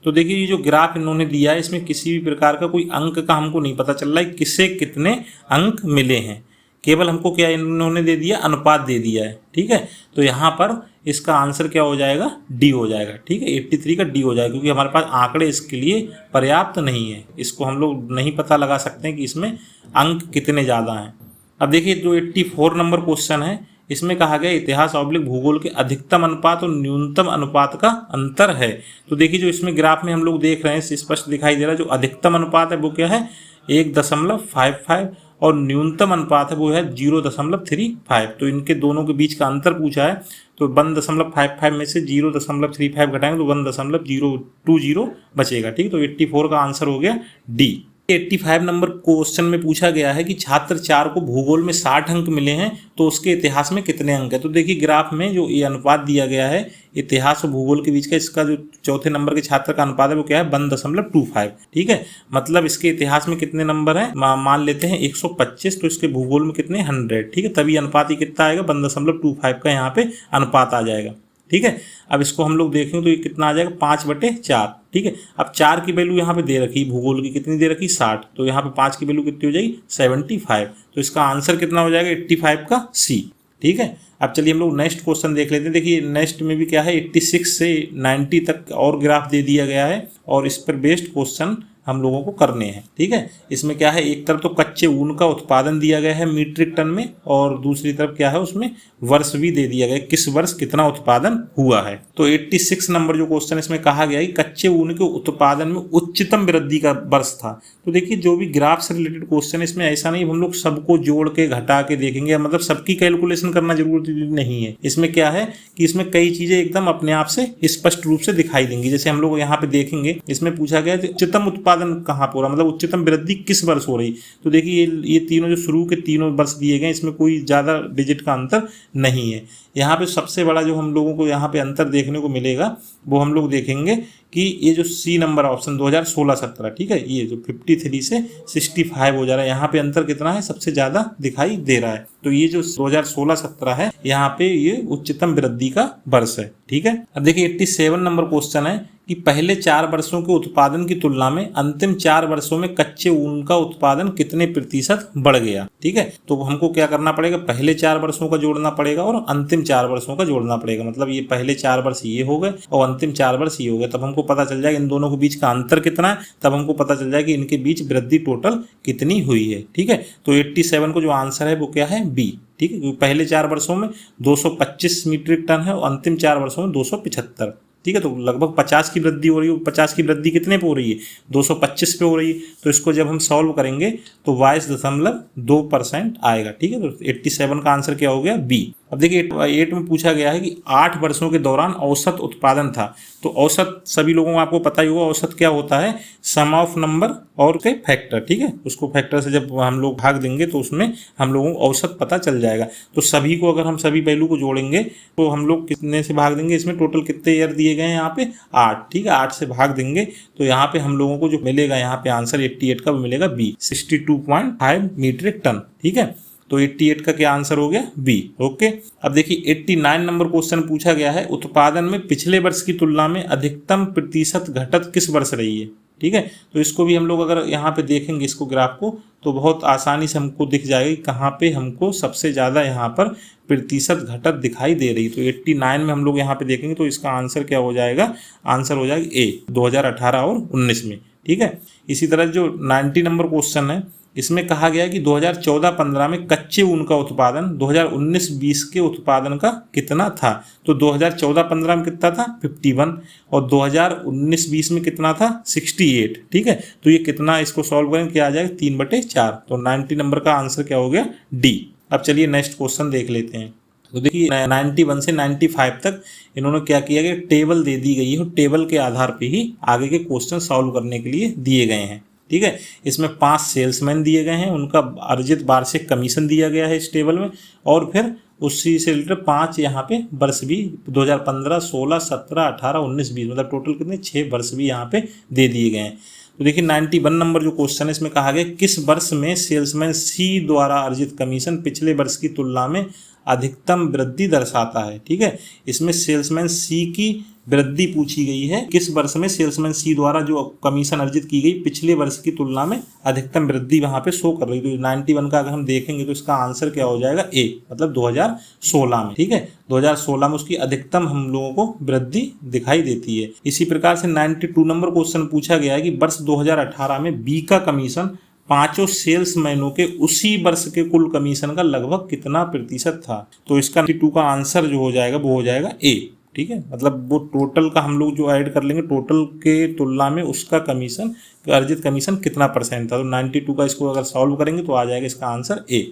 तो देखिए ये जो ग्राफ इन्होंने दिया है, इसमें किसी भी प्रकार का कोई अंक का हमको नहीं पता चल रहा है किससे कितने अंक मिले हैं, केवल हमको क्या इन्होंने दे दिया, अनुपात दे दिया है। ठीक है, तो यहाँ पर इसका आंसर क्या हो जाएगा, डी हो जाएगा। ठीक है, 83 का डी हो जाएगा, क्योंकि हमारे पास आंकड़े इसके लिए पर्याप्त नहीं है, इसको हम लोग नहीं पता लगा सकते हैं कि इसमें अंक कितने ज़्यादा हैं। अब देखिए जो 84 नंबर क्वेश्चन है, इसमें कहा गया इतिहास ऑब्लिक भूगोल के अधिकतम अनुपात और न्यूनतम अनुपात का अंतर है। तो देखिए जो इसमें ग्राफ में हम लोग देख रहे हैं, स्पष्ट दिखाई दे रहा है, जो अधिकतम अनुपात है वो क्या है, 1.55 और न्यूनतम अनुपात है वो है 0.35। तो इनके दोनों के बीच का अंतर पूछा है, तो 1.55 में से 0.35 घटाएंगे तो 1.020 बचेगा। ठीक, तो 84 का आंसर हो गया डी। 85 नंबर क्वेश्चन में पूछा गया है कि छात्र 4 को भूगोल में 60 अंक मिले हैं, तो उसके इतिहास में कितने अंक है। तो देखिए ग्राफ में जो ये अनुपात दिया गया है इतिहास और भूगोल के बीच का, इसका जो चौथे नंबर के छात्र का अनुपात है वो क्या है, 1.25। ठीक है, मतलब इसके इतिहास में कितने नंबर हैं, मान लेते हैं 125, तो इसके भूगोल में कितने, 100। ठीक है, तभी अनुपात ही कितना आएगा, 1.25 का यहाँ पे अनुपात आ जाएगा। ठीक है, अब इसको हम लोग देखें तो ये कितना आ जाएगा, 5/4। ठीक है, अब 4 की वैल्यू यहाँ पे दे रखी, भूगोल की कितनी दे रखी, 60, तो यहाँ पे 5 की वैल्यू कितनी हो जाएगी, 75। तो इसका आंसर कितना हो जाएगा, 85 का सी। ठीक है, अब चलिए हम लोग नेक्स्ट क्वेश्चन देख लेते हैं। देखिए नेक्स्ट में भी क्या है, 86 से 90 तक और ग्राफ दे दिया गया है और इस पर बेस्ड क्वेश्चन हम लोगों को करने हैं। ठीक है, इसमें क्या है, एक तरफ तो कच्चे ऊन का उत्पादन दिया गया है मीट्रिक टन में, और दूसरी तरफ क्या है, उसमें वर्ष भी दे दिया गया, किस वर्ष कितना उत्पादन हुआ है। तो 86 नंबर जो क्वेश्चन इसमें कहा गया है कि कच्चे ऊन के उत्पादन में उच्चतम वृद्धि का वर्ष था। तो देखिए, जो भी ग्राफ से रिलेटेड क्वेश्चन, इसमें ऐसा नहीं हम लोग सबको जोड़ के घटा के देखेंगे, मतलब सबकी कैलकुलेशन करना जरूरी नहीं है। इसमें क्या है कि इसमें कई चीजें एकदम अपने आप से स्पष्ट रूप से दिखाई देंगी। जैसे हम लोग यहाँ पे देखेंगे, इसमें पूछा गया है उच्चतम उत्पादन कहाँ पर हो रहा, मतलब उच्चतम वृद्धि किस वर्ष हो रही। तो देखिए, ये तीनों जो शुरू के तीनों वर्ष दिए गए, इसमें कोई ज्यादा डिजिट का अंतर नहीं है। यहाँ पे सबसे बड़ा जो हम लोगों को यहाँ पे अंतर देखने को मिलेगा, वो हम लोग देखेंगे कि ये जो सी नंबर ऑप्शन 2016-17, ठीक है, ये जो 53 से 65 हो जा रहा है, यहाँ पे अंतर कितना है, सबसे ज्यादा दिखाई दे रहा है। तो ये जो 2016-17 है, यहाँ पे ये उच्चतम वृद्धि का वर्ष है। ठीक है, अब देखिए 87 नंबर क्वेश्चन है कि पहले 4 वर्षों के उत्पादन की तुलना में अंतिम 4 वर्षों में कच्चे ऊन का उत्पादन कितने प्रतिशत बढ़ गया। ठीक है, तो हमको क्या करना पड़ेगा, पहले 4 वर्षों का जोड़ना पड़ेगा और अंतिम 4 वर्षों का जोड़ना पड़ेगा। मतलब ये पहले 4 वर्ष ये हो गए और अंतिम 4 वर्ष ये हो गए, तब हमको पता चल जाएगा इन दोनों के बीच का अंतर कितना है, तब हमको पता चल जाएगा कि इनके बीच वृद्धि टोटल कितनी हुई है। ठीक है, तो 87 को जो आंसर है वो क्या है, बी। ठीक है, क्योंकि पहले 4 वर्षों में 225 मीट्रिक टन है और अंतिम 4 वर्षों में 275। ठीक है, तो लगभग 50 की वृद्धि हो रही है। 50 की वृद्धि कितने पे हो रही है, 225 पे हो रही है। तो इसको जब हम सॉल्व करेंगे तो 22.2% आएगा। ठीक है, तो 87 का आंसर क्या हो गया, बी। अब देखिए 8 में पूछा गया है कि 8 वर्षों के दौरान औसत उत्पादन था। तो औसत सभी लोगों को आपको पता ही होगा, औसत क्या होता है, सम ऑफ नंबर और के फैक्टर। ठीक है, उसको फैक्टर से जब हम लोग भाग देंगे तो उसमें हम लोगों को औसत पता चल जाएगा। तो सभी को अगर हम सभी वैल्यू को जोड़ेंगे तो हम लोग कितने से भाग देंगे, इसमें टोटल कितने ईयर दिए गए हैं यहाँ पे 8। ठीक है, 8 से भाग देंगे तो यहाँ पे हम लोगों को जो मिलेगा, यहाँ पे आंसर 88 का मिलेगा बी, 62.5 मीट्रिक टन। ठीक है, तो 88 का क्या आंसर हो गया, बी। ओके, अब देखिए 89 नंबर क्वेश्चन पूछा गया है उत्पादन में पिछले वर्ष की तुलना में अधिकतम प्रतिशत घटत किस वर्ष रही है। ठीक है, तो इसको भी हम लोग अगर यहाँ पे देखेंगे इसको ग्राफ को, तो बहुत आसानी से हमको दिख जाएगा कि कहाँ पे हमको सबसे ज़्यादा यहाँ पर प्रतिशत घटत दिखाई दे रही। तो 89 में हम लोग यहाँ पे देखेंगे तो इसका आंसर क्या हो जाएगा, आंसर हो जाएगा ए, 2018 और 19 में। ठीक है, इसी तरह जो 90 नंबर क्वेश्चन है, इसमें कहा गया है कि 2014-15 में कच्चे ऊन का उत्पादन 2019-20 के उत्पादन का कितना था। तो 2014-15 में कितना था, 51, और 2019-20 में कितना था, 68। ठीक है, तो ये कितना, इसको सॉल्व करें क्या आ जाएगा, 3/4। तो 90 नंबर का आंसर क्या हो गया, डी। अब चलिए नेक्स्ट क्वेश्चन देख लेते हैं। तो देखिए 91 से 95 तक इन्होंने क्या किया कि टेबल दे दी गई है, टेबल के आधार पे ही आगे के क्वेश्चन सॉल्व करने के लिए दिए गए हैं। ठीक है, इसमें 5 सेल्समैन दिए गए हैं, उनका अर्जित वार्षिक कमीशन दिया गया है इस टेबल में, और फिर उसी से रिलेटेड 5 यहाँ पे वर्ष भी 2015, 16, 17, 18, 19, 20, मतलब टोटल कितने 6 वर्ष भी यहाँ पे दे दिए गए हैं। तो देखिए 91 नंबर जो क्वेश्चन है, इसमें कहा गया किस वर्ष में सेल्समैन सी द्वारा अर्जित कमीशन पिछले वर्ष की तुलना में अधिकतम वृद्धि दर्शाता है। ठीक है, इसमें सेल्समैन सी की वृद्धि पूछी गई है, किस वर्ष में सेल्समैन सी द्वारा जो कमीशन अर्जित की गई पिछले वर्ष की तुलना में अधिकतम वृद्धि वहां पे शो कर रही। तो 91 का अगर हम देखेंगे तो इसका आंसर क्या हो जाएगा, ए, मतलब 2016 में। ठीक है, 2016 में उसकी अधिकतम हम लोगों को वृद्धि दिखाई देती है। इसी प्रकार से 92 नंबर क्वेश्चन पूछा गया है कि वर्ष 2018 में बी का कमीशन 5 सेल्समैनों के उसी वर्ष के कुल कमीशन का लगभग कितना प्रतिशत था। तो इसका 92 का आंसर जो हो जाएगा वो हो जाएगा ए। ठीक है, मतलब वो टोटल का हम लोग जो ऐड कर लेंगे, टोटल के तुलना में उसका कमीशन, अर्जित कमीशन कितना परसेंट था। तो 92 का इसको अगर सॉल्व करेंगे तो आ जाएगा इसका आंसर ए।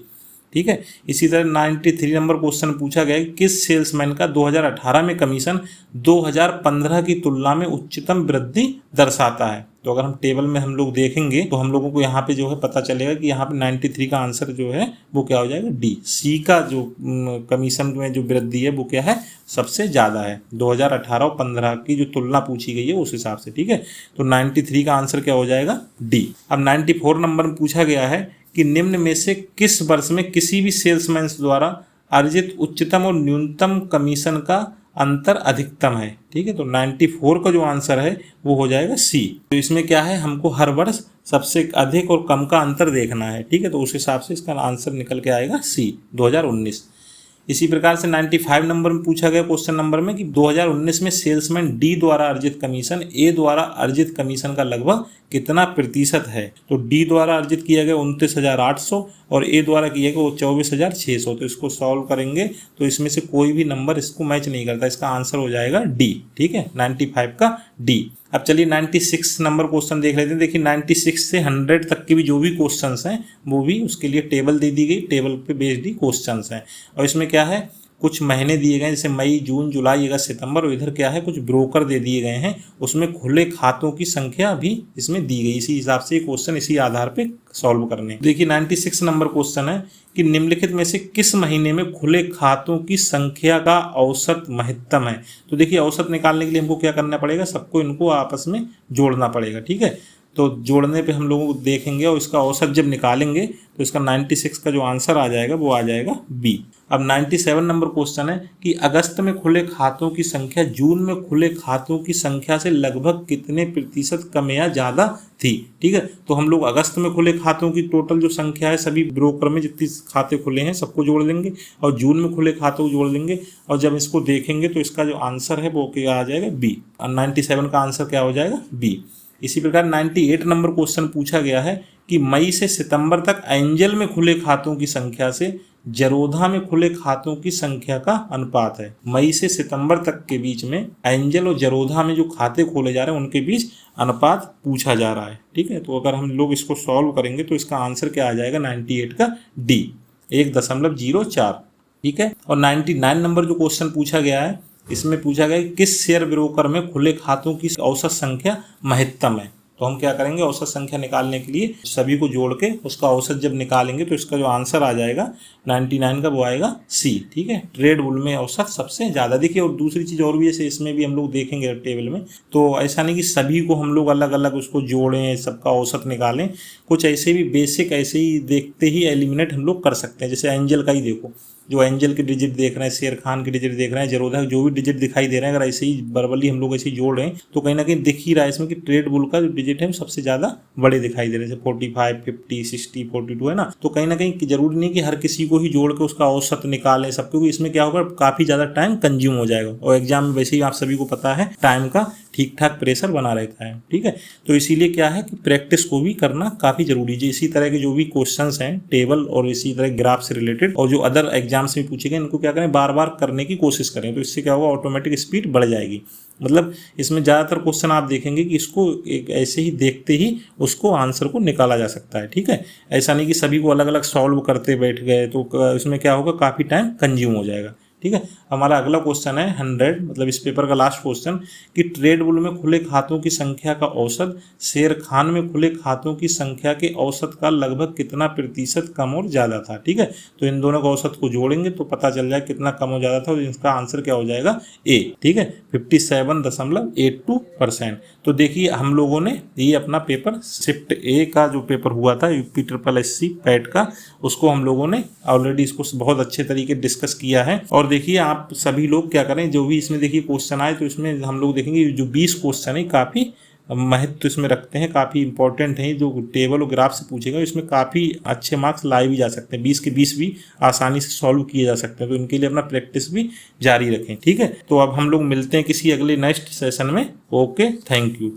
ठीक है, इसी तरह 93 नंबर क्वेश्चन पूछा गया है किस सेल्समैन का 2018 में कमीशन 2015 की तुलना में उच्चतम वृद्धि दर्शाता है। तो अगर हम टेबल में हम लोग देखेंगे तो हम लोगों को यहाँ पे जो है पता चलेगा कि यहाँ पे 93 का आंसर जो है वो क्या हो जाएगा, डी। सी का जो कमीशन में जो वृद्धि है वो क्या है, सबसे ज़्यादा है। 2018 और 15 की जो तुलना पूछी गई है उस हिसाब से। ठीक है, तो 93 का आंसर क्या हो जाएगा, डी। अब 94 नंबर में पूछा गया है कि निम्न में से किस वर्ष में किसी भी सेल्समैन द्वारा अर्जित उच्चतम और न्यूनतम कमीशन का अंतर अधिकतम है। ठीक है, तो 94 का जो आंसर है वो हो जाएगा सी। तो इसमें क्या है, हमको हर वर्ष सबसे अधिक और कम का अंतर देखना है। ठीक है, तो उस हिसाब से इसका आंसर निकल के आएगा सी, 2019। इसी प्रकार से 95 नंबर में पूछा गया क्वेश्चन नंबर में कि 2019 में सेल्समैन डी द्वारा अर्जित कमीशन ए द्वारा अर्जित कमीशन का लगभग कितना प्रतिशत है। तो डी द्वारा अर्जित किया गया 29,800 और ए द्वारा किया गया वो 24,600। तो इसको सॉल्व करेंगे तो इसमें से कोई भी नंबर इसको मैच नहीं करता, इसका आंसर हो जाएगा डी। ठीक है, 95 का डी। अब चलिए 96 नंबर क्वेश्चन देख लेते हैं। देखिए 96 से 100 तक के भी जो भी क्वेश्चंस हैं वो भी उसके लिए टेबल दे दी गई, टेबल पे बेस्ड ही क्वेश्चंस हैं। और इसमें क्या है, कुछ महीने दिए गए जैसे मई, जून, जुलाई, अगस्त, सितंबर। और इधर क्या है, कुछ ब्रोकर दे दिए गए हैं, उसमें खुले खातों की संख्या भी इसमें दी गई। इसी हिसाब से क्वेश्चन इसी आधार पे सॉल्व करने। देखिए 96 नंबर क्वेश्चन है कि निम्नलिखित में से किस महीने में खुले खातों की संख्या का औसत महत्तम है। तो देखिए औसत निकालने के लिए हमको क्या करना पड़ेगा, सबको इनको आपस में जोड़ना पड़ेगा। ठीक है, तो जोड़ने पे हम लोग देखेंगे और इसका औसत जब निकालेंगे तो इसका 96 का जो आंसर आ जाएगा वो आ जाएगा बी। अब 97 नंबर क्वेश्चन है कि अगस्त में खुले खातों की संख्या जून में खुले खातों की संख्या से लगभग कितने प्रतिशत कम या ज़्यादा थी। ठीक है, तो हम लोग अगस्त में खुले खातों की टोटल जो संख्या है सभी ब्रोकर में जितनी खाते खुले हैं सबको जोड़ लेंगे और जून में खुले खातों को जोड़ लेंगे और जब इसको देखेंगे तो इसका जो आंसर है वो क्या आ जाएगा बी। 97 का आंसर क्या हो जाएगा बी। इसी प्रकार 98 नंबर क्वेश्चन पूछा गया है कि मई से सितंबर तक एंजल में खुले खातों की संख्या से जरोधा में खुले खातों की संख्या का अनुपात है। मई से सितंबर तक के बीच में एंजल और जरोधा में जो खाते खोले जा रहे हैं उनके बीच अनुपात पूछा जा रहा है। ठीक है, तो अगर हम लोग इसको सॉल्व करेंगे तो इसका आंसर क्या आ जाएगा 98 का डी, 1.04। ठीक है, और 99 नंबर जो क्वेश्चन पूछा गया है इसमें पूछा गया किस शेयर ब्रोकर में खुले खातों की औसत संख्या महत्तम है। तो हम क्या करेंगे, औसत संख्या निकालने के लिए सभी को जोड़ के उसका औसत जब निकालेंगे तो इसका जो आंसर आ जाएगा 99 का वो आएगा सी। ठीक है, ट्रेड बुल में औसत सबसे ज़्यादा। देखिए और दूसरी चीज़ और भी जैसे इसमें भी हम लोग देखेंगे टेबल में, तो ऐसा नहीं कि सभी को हम लोग अलग अलग उसको जोड़ें सबका औसत निकालें, कुछ ऐसे भी बेसिक ऐसे ही देखते ही एलिमिनेट हम लोग कर सकते हैं। जैसे एंजल का ही देखो, जो एंजल के डिजिट देख रहे हैं, शेर खान के डिजिट देख रहे हैं, जरोधा जो भी डिजिट दिखाई दे रहे हैं, अगर ऐसे ही बर्बली हम लोग ऐसे ही जोड़ रहे हैं तो कहीं ना कहीं दिख ही रहा है इसमें कि ट्रेड बुल का जो डिजिट है वो सबसे ज़्यादा बड़े दिखाई दे रहे हैं, जैसे 45, 50, 60, 42 है ना। तो कहीं ना कहीं जरूरी नहीं कि हर किसी को ही जोड़ के उसका औसत निकालें सब, क्योंकि इसमें क्या होगा काफ़ी ज़्यादा टाइम कंज्यूम हो जाएगा और एग्जाम में वैसे ही आप सभी को पता है टाइम का ठीक ठाक प्रेशर बना रहता है। ठीक है, तो इसीलिए क्या है कि प्रैक्टिस को भी करना काफ़ी जरूरी है। इसी तरह के जो भी क्वेश्चंस हैं टेबल और इसी तरह ग्राफ से रिलेटेड और जो अदर एग्जाम्स में पूछे गए इनको क्या करें, बार बार करने की कोशिश करें। तो इससे क्या होगा, ऑटोमेटिक स्पीड बढ़ जाएगी। मतलब इसमें ज़्यादातर क्वेश्चन आप देखेंगे कि इसको एक ऐसे ही देखते ही उसको आंसर को निकाला जा सकता है। ठीक है, ऐसा नहीं कि सभी को अलग अलग सॉल्व करते बैठ गए तो इसमें क्या होगा, काफ़ी टाइम कंज्यूम हो जाएगा। ठीक है, हमारा अगला क्वेश्चन है 100, मतलब इस पेपर का लास्ट क्वेश्चन कि ट्रेड बुल में खुले खातों की संख्या का औसत शेर खान में खुले खातों की संख्या के औसत का लगभग कितना प्रतिशत कम और ज़्यादा था। ठीक है, तो इन दोनों का औसत को जोड़ेंगे तो पता चल जाए कितना कम और ज़्यादा था और इसका आंसर क्या हो जाएगा ए। ठीक है, 57.82%। तो देखिए हम लोगों ने ये अपना पेपर शिफ्ट ए का जो पेपर हुआ था यूपी SSC पैट का, उसको हम लोगों ने ऑलरेडी इसको बहुत अच्छे तरीके डिस्कस किया है। और देखिए आप सभी लोग क्या करें, जो भी इसमें देखिए क्वेश्चन आए तो इसमें हम लोग देखेंगे जो 20 क्वेश्चन है काफ़ी महत्व इसमें रखते हैं, काफ़ी इंपॉर्टेंट है। जो टेबल और ग्राफ से पूछेगा इसमें काफ़ी अच्छे मार्क्स लाए भी जा सकते हैं, 20 के 20 भी आसानी से सॉल्व किए जा सकते हैं। तो इनके लिए अपना प्रैक्टिस भी जारी रखें। ठीक है, तो अब हम लोग मिलते हैं किसी अगले नेक्स्ट सेशन में। Okay, thank you.